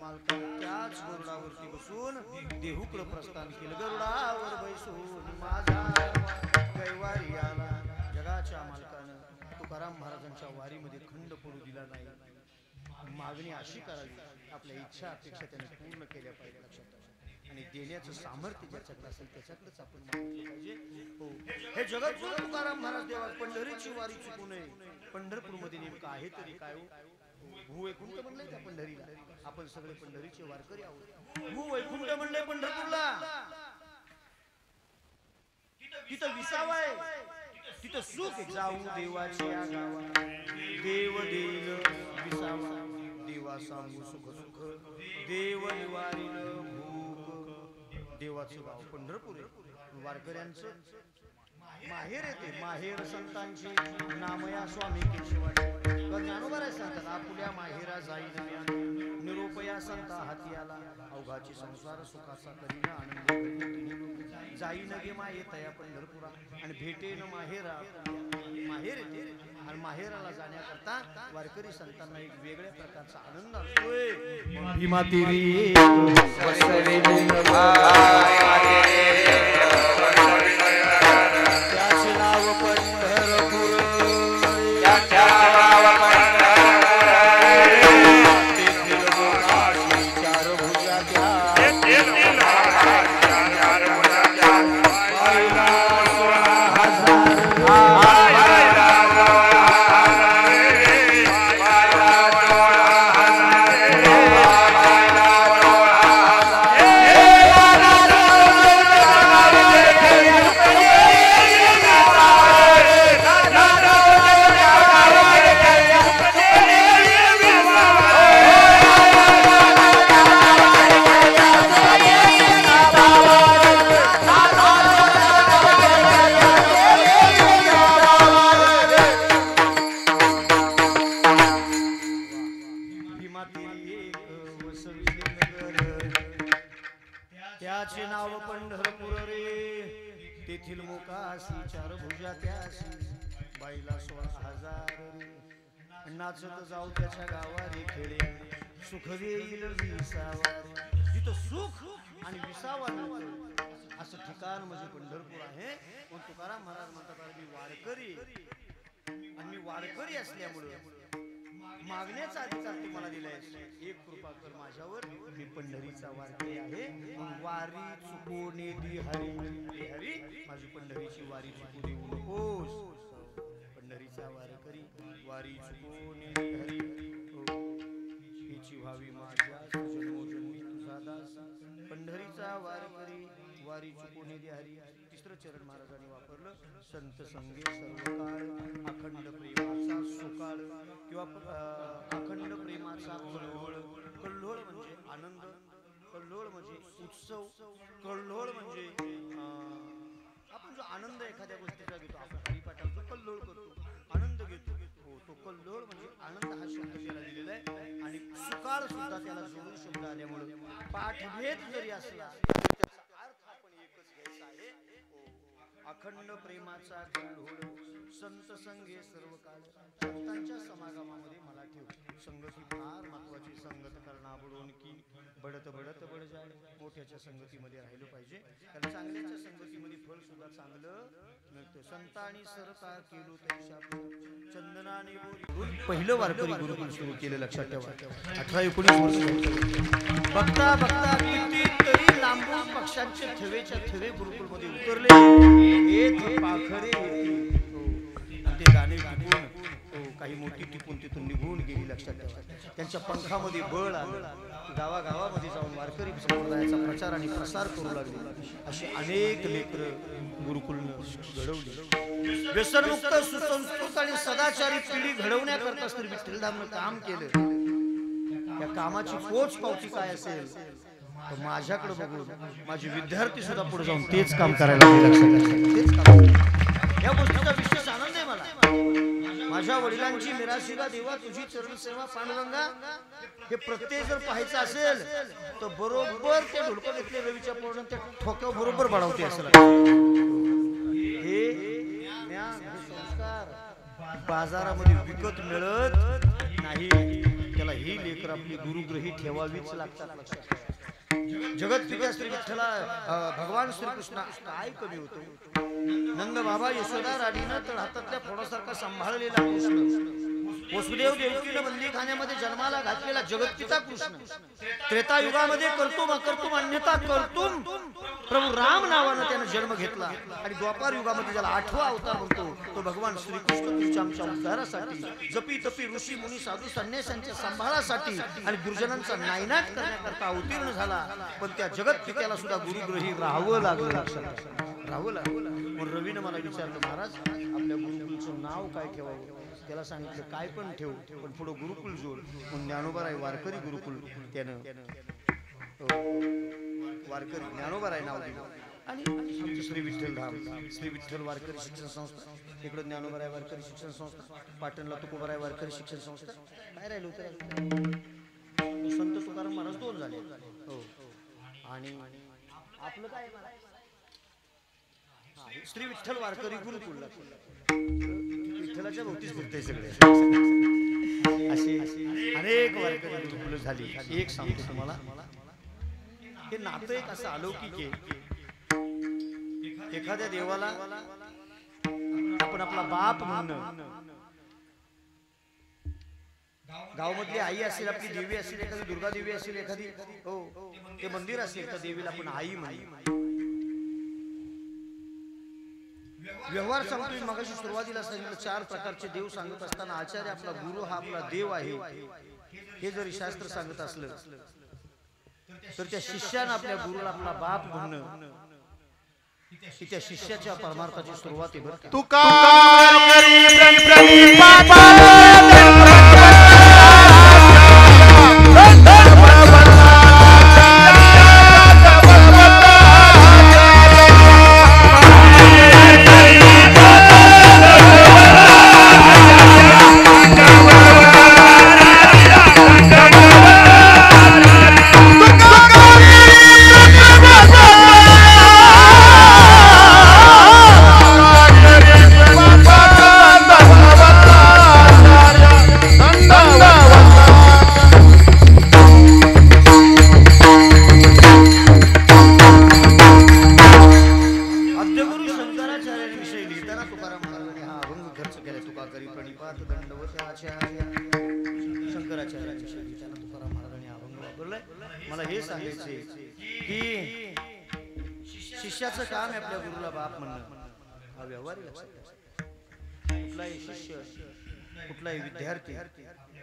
मालकाने त्याच गरुडावरती बसून देहूकडे प्रस्थान केलं. गरुडावर बैसून माझा कैवारी आला. जगाच्या मालकानं तुकाराम महाराजांच्या वारीमध्ये खंड पडू दिला नाही. मागणी अशी करावी, आपल्या इच्छा अपेक्षा त्याने पूर्ण केल्या पाहिजे लक्षात, आणि देण्याचं सामर्थ्य ज्याच्याकडे असेल त्याच्याकडेच आपण मागितलं पाहिजे. हो, हे जगद्गुरु तुकाराम महाराज देवा पंढरीची वारी चुकू नये. पंढरपूरमध्ये नेमकं आहे तरी काय? भूवैकुंठ म्हणलंय त्या पंढरीला. आपण सगळे पंढरीचे वारकरी आहोत. भूवैकुंठ म्हणलंय पंढरपूरला. तिथं विसावा आहे, तिथं सुख. जाऊ देवाच्या गावात, देव देईल विसावा. देवा सांगू सुख सुख, देव निवारील भूक. देवाचं गाव पंढरपूर आहे. वारकऱ्यांचं माहेर येते. माहेर संतांची नामया स्वामी केशवाची. ज्ञानोबा सांगतात, आपुल्या माहेरा जाईन निरोपया संता हाती आला. अवघाची संसार सुखाचा करीना आनंद जाईन गे माये तया पंढरपुरा. आणि भेटेन माहेरा. माहेर येते आणि माहेराला जाण्याकरता वारकरी संतांना एक वेगळ्या प्रकारचा आनंद असतोय. त्याचे नाव पंढरपूर, त्याच्या नाव अंगासी चार भुजा त्यासी बाईला 16,000 रे नाचत जाऊ त्याच्या गावारे खेडे सुख देईल विसावा जिथं सुख आणि विसावा मिळतो असं ठिकाण म्हणजे पंढरपूर आहे. पण तुकाराम महाराज म्हणतात मी वारकरी आणि मी वारकरी असल्यामुळे मागण्याचा अधिकार तुम्हाला दिलाय. एक कृपा कर माझ्यावर मी पंढरीचा वारकरी आहे. वारी चुकवणे दी हरी हरी माझी पंढरीची वारी चुकू देऊ नकोस. पंढरीचा वारकरी वारी चुकवणे दी हरी हिची व्हावी माझ्या जन्मोजन्मी तुझा दास. पंढरीचा वारकरी वारी चुकवणे दी हरी. तिसरं चरण महाराजांनी वापरलं संत संगे सर्व काळ अखंड प्रेमाचा सुकाळ किंवा अखंड प्रेमाचा कल्लोळ. कल्लोळ म्हणजे आनंद, कल्लोळ म्हणजे उत्सव, कल्लोळ म्हणजे आपण जो आनंद एखाद्या गोष्टीचा घेतो आपण हरिपाठाचा कल्लोळ करतो आनंद घेतो हो तो कल्लोळ म्हणजे आनंद हा शब्द त्याला दिलेला आहे. आणि सुकाळ सुद्धा त्याला जोडून शब्द आल्यामुळे पाठभेद जरी असला त्याचा अर्थ आपण एकच घ्यायचा आहे. अखंड प्रेमाचा कल्लोळ संत संगे सर्व काळ. संतांच्या समागमामध्ये मला ठेव. संगती फार महत्वाची. संगत करणा बुडून की बढत बढत बढ जाय. मोठ्याच्या संगतीमध्ये राहिलं पाहिजे कारण चांगल्याच्या संगतीमध्ये फळ सुद्धा चांगलं मिळतं. संतांनी सरता केलो तैशा चंदनाने पहिलं वारकरी गुरुकुल सुरू केलं लक्षात ठेवा. 18-19 वर्ष बघता बघता कितीतरी लांबून पक्षांचे थवेच्या थवे गुरुकुलमध्ये उतरले. पाखरे ते गाणे टिपून काही मोठी टिपून तिथून निघून गेली लक्षात ठेवा. त्यांच्या पंखामध्ये बळ आलं. गावागावामध्ये जाऊन वारकरी संप्रदायाचा प्रचार आणि प्रसार करू लागले. अशी अनेक लेकर गुरुकुलनं घडवली. व्यसनमुक्त सुसंस्कृत आणि सदाचारी पिढी घडवण्याकरता श्री विठ्ठलधामनं काम केलं. त्या कामाची पोच पावती काय असेल तर माझ्याकडे बघून माझे विद्यार्थी सुद्धा पुढे जाऊन तेच काम करायला या गोष्टीचा विशेष आनंद आहे मला. माझ्या वडिलांची निराशिका देवा तुझी चरण सेवा पांडुरंगा हे प्रत्येक जर पाहायचं असेल तर बरोबर ते ढोलकं घेतले रवीच्या पूर्ण त्या ठोक्यावर बरोबर बळावते असेल. हे ज्ञान हे संस्कार बाजारामध्ये विकत मिळत नाही. त्याला ही लेकर आपली गुरुग्रही ठेवावीच लागतात. जगत पिता श्री विठ्ठला भगवान श्रीकृष्ण काय कमी होतो. नंद बाबा यशोदा राणीनं तर हातातल्या फोडासारखा सांभाळलेला कृष्ण. वसुदेव देवकीनं बंदीखान्यामध्ये जन्माला घातलेला जगतपिता कृष्ण. त्रेतायुगामध्ये कर्तुम अकर्तुम अन्यथा कर्तुम प्रभू राम नावानं त्यानं जन्म घेतला. आणि द्वापार युगामध्ये ज्याला 8वा अवतार म्हणतो तो भगवान श्रीकृष्ण तुमच्या आमच्या उद्धारासाठी जपी तपी ऋषी मुनी साधू संन्यासांच्या सांभाळासाठी आणि दुर्जनांचा नायनाट करण्याकरता अवतीर्ण झाला. पण त्या जगत पित्याला सुद्धा गुरुग्रही राहावं लागलं. राहावं लागलं. मग रवीनं मला विचारलं महाराज आपल्या गुरुकुलचं नाव काय ठेवावं. त्याला सांगितलं काय पण ठेव पण पुढं गुरुकुल जोड. मग ज्ञानोबाराय वारकरी गुरुकुल त्यानं वारकरी ज्ञानोबाराय नाव दिलं. आणि आमचं श्री विठ्ठलधाम श्री विठ्ठल वारकरी शिक्षण संस्था. इकडं ज्ञानोबाराय वारकरी शिक्षण संस्था. पाटणला तुकोबाराय वारकरी शिक्षण संस्था. काय राहिलं होतं संत तुकाराम महाराज 2 झाले. हो आणि आपलं काय श्री विठ्ठल वारकरी गुरुकुल. विठ्ठलाच्या भोवतीच फिरते सगळे. अशी अनेक वारकरी गुरुकुल झाली. एक सांगतो तुम्हाला हे नातं एक असं अलौकिक आहे. एखाद्या देवाला आपण आपला बाप म्हणणं. गावामधली आई असेल आपली देवी असेल एखादी दुर्गा देवी असेल एखादी हो ते मंदिर असेल तर देवीला आपण आई म्हणू. व्यवहार सांगतो मी मगाशी सुरुवातीला सांगितलं 4 प्रकारचे देव सांगत असताना आचार्य आपला गुरु हा आपला देव आहे हे जरी शास्त्र सांगत असलं तर त्या शिष्यानं आपल्या गुरुला आपला बाप म्हणणं ही त्या शिष्याच्या परमार्थाची सुरुवात आहे. बरं लिहिताना तुकाराम महाराजांनी हा अभंग खर्च केला. तुका करी प्रणिपात दंडवत आचार्य शंकराचार्यांच्या लिहिताना तुकाराम महाराजांनी हा अभंग वापरलाय. मला हे सांगायचंय की शिष्याचं काम आहे आपल्या गुरुला बाप म्हणणं. हा व्यवहारी लक्षात ठेवा. कुठलाही शिष्य कुठलाही विद्यार्थी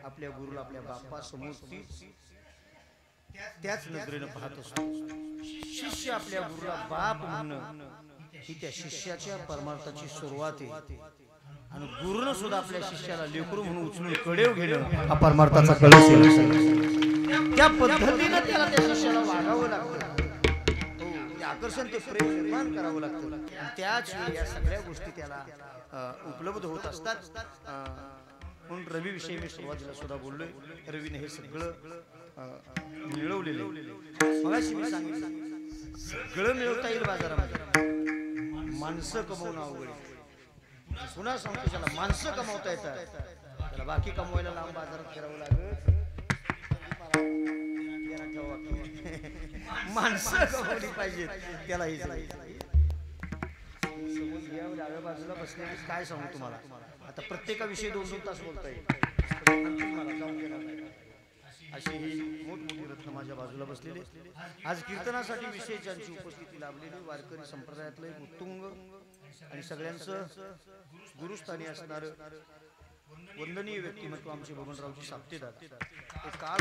आपल्या गुरुला आपल्या बापासमोर त्याच नजरेनं पाहत असतो. शिष्य आपल्या गुरुला बाप म्हणणं ही त्या शिष्याच्या परमार्थाची सुरुवात आहे. आणि गुरुनं सुद्धा आपल्या शिष्याला लेकरू म्हणून उचलून कडेव घेणं हा परमार्थाचा कळस आहे. त्या पद्धतीनं त्याला त्या शिष्याला वागावं लागतं. आकर्षण ते प्रेम निर्माण करावं लागतं. त्याच वेळी या सगळ्या गोष्टी त्याला उपलब्ध होत असतात. म्हणून रवी विषयी मी सुरुवातीला सुद्धा बोललोय. रवीने हे सगळं मिळवलेलं. मगाशी मी सांगितलं सगळं मिळवता येईल बाजारामध्ये, माणसं कमवणं अवघड आहे. पुन्हा सांगतो त्याला माणसं कमवता येतात, त्याला बाकी कमवायला लांब बाजारात फिरावं लागत. माणसं कमवली पाहिजेत त्याला हे डाव्या बाजूला बसले. काय सांगू तुम्हाला, आता प्रत्येकाविषयी 2-2 तास बोलता येईल. अशी ही मोठमोठी रत्न माझ्या बाजूला बसलेली. आज कीर्तनासाठी विशेष ज्यांची उपस्थिती लाभलेली वारकरी संप्रदायातलं एक उत्तुंग आणि सगळ्यांचं गुरुस्थानी असणारं वंदनीय व्यक्तिमत्व आमचे बबनरावजी साप्तेदार. ते काळ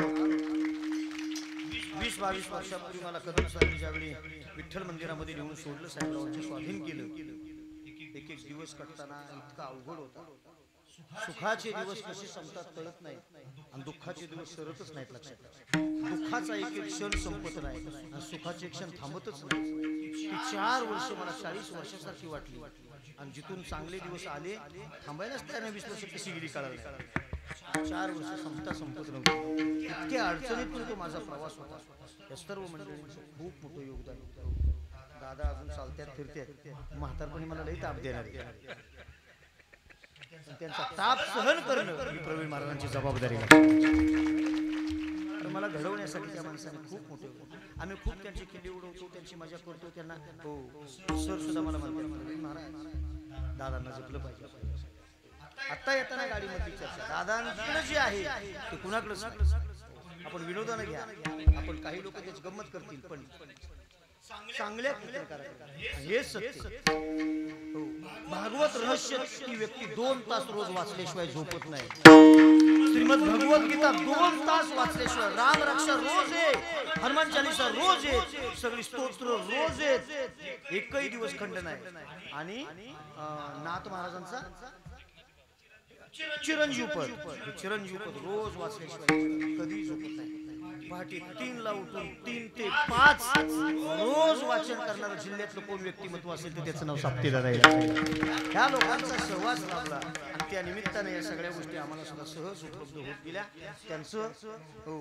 20-22 वर्षापूर्वी मला कदम साहेब ज्यावेळी विठ्ठल मंदिरामध्ये नेऊन सोडलं, साहेबरावांचे स्वाधीन केलं. एक एक दिवस कटताना इतका अवघड होता. सुखाचे दिवस कसे संपतात कळत नाही आणि दुःखाचे दिवस सरतच नाहीत. लक्षात, दुःखाचा एक एक क्षण संपत नाही आणि सुखाचे क्षण थांबतच नाही. ती 4 वर्ष मला 40 वर्षासारखी वाटली. आणि जिथून चांगले दिवस आले थांबायलाच त्याने 20 वर्ष कशी गेली कळालं. 4 वर्ष संपत नव्हती. इतक्या अडचणीतून तो माझा प्रवास होता. या सर्व मंडळींचं खूप मोठं योगदान होतं. दादा अजून चालत्यात फिरत्यात, म्हातारपणी मला लई ताप देणार. त्यांचा ताप सहन करणं ही प्रवीण महाराजांची जबाबदारी आहे. मला घडवण्यासाठी त्या माणसाने खूप मोठे होते. आम्ही खूप त्यांची किल्ली उडवतो, त्यांची मजा करतो. त्यांना हो सर सुद्धा मला म्हणतात महाराज दादांना जपलं पाहिजे. आता येताना गाडीमध्ये चर्चा दादांकडे जे आहे ते कुणाकडे आपण विनोदानं घ्या. आपण काही लोक त्याची गंमत करतील पण चांगल्या हे सत्य. भागवत रहस्य ती व्यक्ती 2 तास रोज वाचल्याशिवाय झोपत नाही. श्रीमद भगवत गीता 2 तास वाचल्याशिवाय, राम रक्षा रोज आहे, हनुमान चालीसा रोज आहे, सगळी स्तोत्र रोज आहेत, एकही दिवस खंड नाही. आणि नाथ महाराजांचा चिरंजीव पद रोज वाचल्याशिवाय कधी झोपत नाही. पहाटे 3ला उठून 3 ते 5 रोज वाचन करणारं जिल्ह्यातलं कोण व्यक्तिमत्व असेल तर त्याचं नाव साप्तेदार आहे. ह्या लोकांचा सहवास लाभला आणि त्या निमित्ताने या सगळ्या गोष्टी आम्हाला सुद्धा सहज उपलब्ध होत गेल्या. त्यांचं हो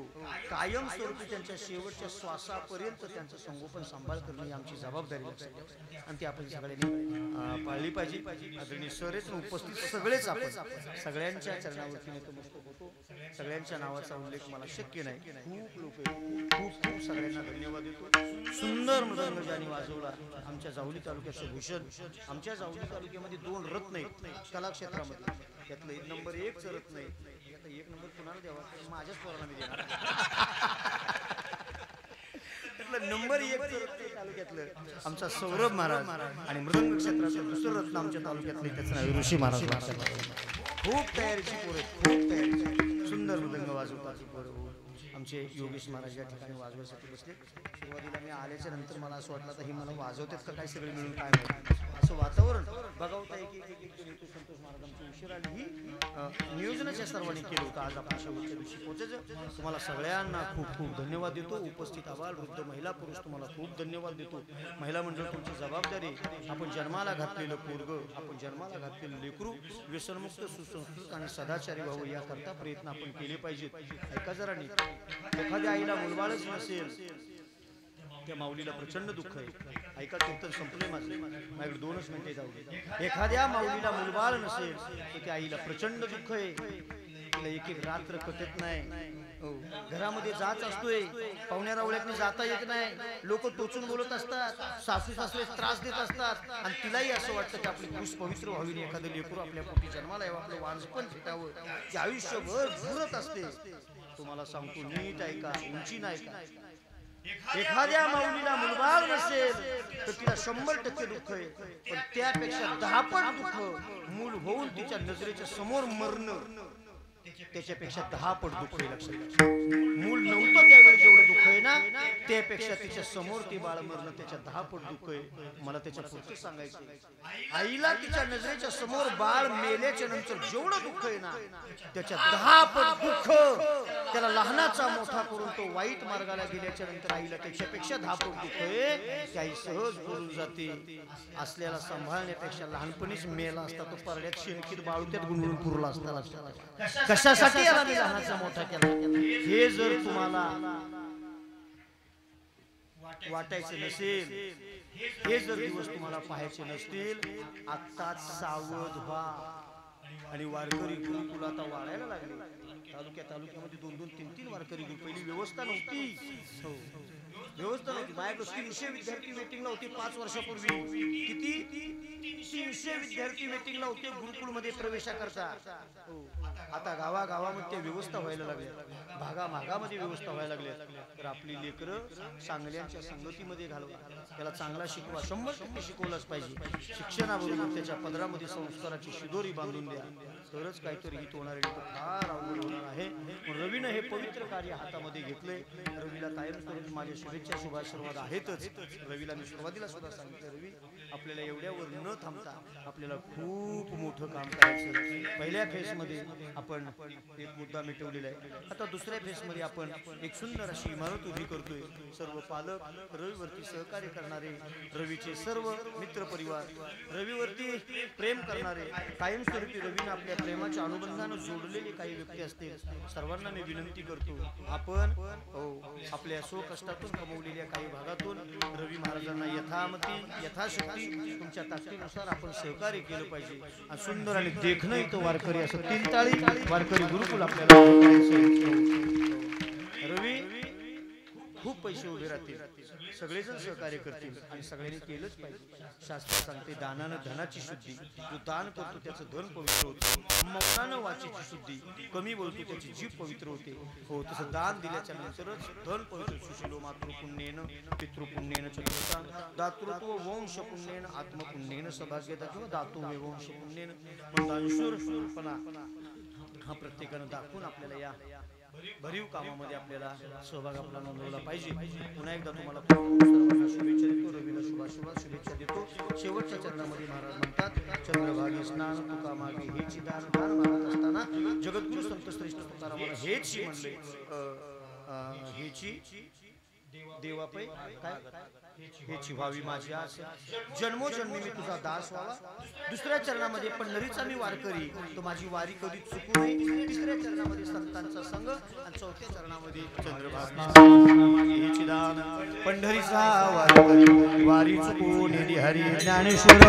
कायम स्वरूपी त्यांच्या शेवटच्या श्वासापर्यंत त्यांचं संगोपन सांभाळ करणं ही आमची जबाबदारी आहे आणि ती आपण सगळ्यांनी पाळली पाहिजे. आदरणीय सरेच उपस्थित सगळेच आपण सगळ्यांच्या चरणावरती नतमस्तक होतो. सगळ्यांच्या नावाचा उल्लेख मला शक्य नाही. खूप लोक खूप सगळ्यांना धन्यवाद देतो. सुंदर मृदंग ज्यांनी वाजवला आमच्या जावली तालुक्याचं भूषण. आमच्या जावली तालुक्यामध्ये 2 रत्न आहेत कला क्षेत्रामध्ये. त्यातलं 1 नंबर 1 च रत्न आहे. आता 1 नंबर कुणाला द्यावा माझ्याच पोराला मी देणार. नंबर 1 च रत्न तालुक्यातलं आमचा सौरभ महाराज आणि मृदंग क्षेत्राचं दुसरं रत्न आमच्या तालुक्यातलं त्याचं नाव ऋषी महाराज. खूप तयारीची पोरं, खूप तयारी. सुंदर मृदंग वाजवतात पोरं. आमचे योगेश महाराज या ठिकाणी वाजवायसाठी बसले. सुरुवातीला मी आल्याच्या नंतर मला असं वाटलं तर ही मला वाजवतात का काय सगळे मिळून काय असं वातावरण बघावता. एक संतोष महाराज आमची उशीर आली ही नियोजनाच्या सर्वांनी केलं होतं. आज आपण शेवटच्या दिवशी पोहोचायचं. तुम्हाला सगळ्यांना खूप खूप धन्यवाद देतो. उपस्थित आबाल वृद्ध महिला पुरुष तुम्हाला खूप धन्यवाद देतो. महिला मंडळ तुमची जबाबदारी. आपण जन्माला घातलेलं पोरग, आपण जन्माला घातलेलं लेकरू व्यसनमुक्त सुसंस्कृत आणि सदाचारी व्हावं याकरता प्रयत्न आपण केले पाहिजेत. ऐका जरा नीट. एखाद्या आईला मुलबाळच नसेल त्या माऊलीला प्रचंड दुःख आहे. ऐका कीर्तन संपले माझ्याकडे 2च मिनिटे जाऊ दे. एखाद्या माऊलीला मुलबाळ नसेल तर त्या आईला प्रचंड दुःख आहे. तिला एक एक रात्र कटत नाही. हो, घरामध्ये जाच असतोय, पाहुण्या रावळ्यातनी जाता येत नाही, लोक टोचून बोलत असतात, सासू सासरे त्रास देत असतात आणि तिलाही असं वाटतं की आपली कुस पवित्र व्हावी, एखादं लेकरू आपल्या पोटी जन्माला यावं, आपलं वांजपण फिटावं, की आयुष्यभर झुरत असते. तुम्हाला सांगतो नीट ऐका, उंची नाही का. एखाद्या माऊलीला मुलबाळ नसेल तर तिला 100% दुःख आहे, पण त्यापेक्षा 10 पट दुःख मूल होऊन तिच्या नजरेच्या समोर मरणं, त्याच्यापेक्षा 10 पट दुःख आहे. लक्षात, मूल नव्हतं त्यावेळी जेवढं दुःख आहे ना, त्यापेक्षा तिच्या समोर ते बाळ मरणं त्याच्या 10 पट दुःख आहे. मला त्याच्या पुढचं सांगायचं, आईला तिच्या नजरेच्या समोर बाळ मेल्याच्या नंतर जेवढं दुःख आहे ना, त्याच्या 10 पट दुःख त्याला लहानाचा मोठा करून तो वाईट मार्गाला गेल्याच्या नंतर आईला त्याच्यापेक्षा 10 पट दुःख आहे. की आई सहज बोलून जाते. असल्याला सांभाळण्यापेक्षा लहानपणीच मेला असता तो परड्यात शिणकीत बाळूत्यात गुंडळून पुरला असता. कशासाठी याला मी लहानाचा मोठा केला, हे जर तुम्हाला वाटायचं नसेल, हे जर दिवस तुम्हाला पाहायचे नसतील, आत्ताच सावध व्हा. आणि वारकरी गुरुकुल आता वाढायला लागले. तालुक्यामध्ये 2-2, 3-3 वारकरी गुरु. पहिली व्यवस्था नव्हती. हो, व्यवस्था नव्हती. माझ्याकडे 300 विद्यार्थी वेटिंगला होते 5 वर्षापूर्वी. किती? 300 विद्यार्थी वेटिंगला होते गुरुकुलमध्ये प्रवेशाकरता. हो, आता गावागावामध्ये व्यवस्था व्हायला लागल्या, भागाभागामध्ये व्यवस्था व्हायला लागल्या. तर आपली लेकरं चांगल्यांच्या संगतीमध्ये घालवा, त्याला चांगला शिकवा. 100% शिकवलंच पाहिजे. शिक्षणाबरोबर त्याच्या पदरामध्ये संस्काराची शिदोरी बांधून द्या, तरच काहीतरी हित होणार आहे. फार अवघड होणार आहे. रवीनं हे पवित्र कार्य हातामध्ये घेतलंय. रवीला कायमस्वरूपी माझ्या शुभेच्छा, शुभाशीर्वाद आहेतच. रवीला मी सुरुवातीला सुद्धा सांगितलं, रवी आपल्याला एवढ्यावर न थांबता आपल्याला खूप मोठं काम करायचं. पहिल्या फेजमध्ये आपण एक मुद्दा मिटवलेला आहे. आता दुसऱ्या फेजमध्ये आपण एक सुंदर अशी इमारत उभी करतोय. सर्व पालक, रवीवरती सहकार्य करणारे, रवीचे सर्व मित्र परिवार, रवीवरती प्रेम करणारे, कायमस्वरूपी रवीनं आपल्या प्रेमाच्या अनुबंधानं जोडलेले काही व्यक्ती असतील, सर्वांना मी विनंती करतो, आपण आपल्या स्वकष्टातून कमवलेल्या काही भागातून रवी महाराजांना यथामती यथाशक्ती तुमच्या ताकदीनुसार आपण सहकार्य केलं पाहिजे. आणि सुंदर आणि देखणं इथं वारकरी असं 3 ताळी वारकरी गुरुकुल आपल्याला रवी खूप पैसे उभे राहतील, सगळेजण सहकार्य करतील आणि सगळ्यांनी केलंच पाहिजे. शास्त्र सांगते, दानानं धनाची शुद्धी, जो दान करतो त्याचं धन पवित्र होतं, मौनानं वाचेची शुद्धी, कमी बोलतो त्याची जीभ पवित्र होते. हो, तसं दान दिल्याच्या नंतरच धन पवित्र. सुशीलो मातृपुण्येन पितृपुण्येन चतुर्था दातृत्व वंश पुण्येन आत्मपुण्येन सभाग्यता किंवा दातो वंश पुण्येन. दानशूरपणा हा प्रत्येकानं दाखवून आपल्याला या भरीव कामामध्ये आपल्याला सहभाग आपला नोंदवला पाहिजे. पुन्हा एकदा तुम्हाला सर्वांना शुभेच्छा देतो, रवीला शुभाशुभात शुभेच्छा देतो. शेवटच्या चरणामध्ये महाराज म्हणतात, चंद्रभागे स्नान तुका मागे हेची दान. दान मागत असताना जगद्गुरु संत श्रेष्ठ तुकारामाला हेची म्हणले, हेची देवापै काय हेची व्हावी माझी आस, जन्मोजन्मी मी तुझा दास व्हावा. दुसऱ्या चरणामध्ये पंढरीचा मी वारकरी, तो माझी वारी कधी चुकू नये. तिसऱ्या चरणामध्ये संतांचा संघ आणि चौथ्या चरणामध्ये चंद्रभागा हेची दान. पंढरीचा वारकरी वारी चुकू नेली हरी ज्ञानेश्वर.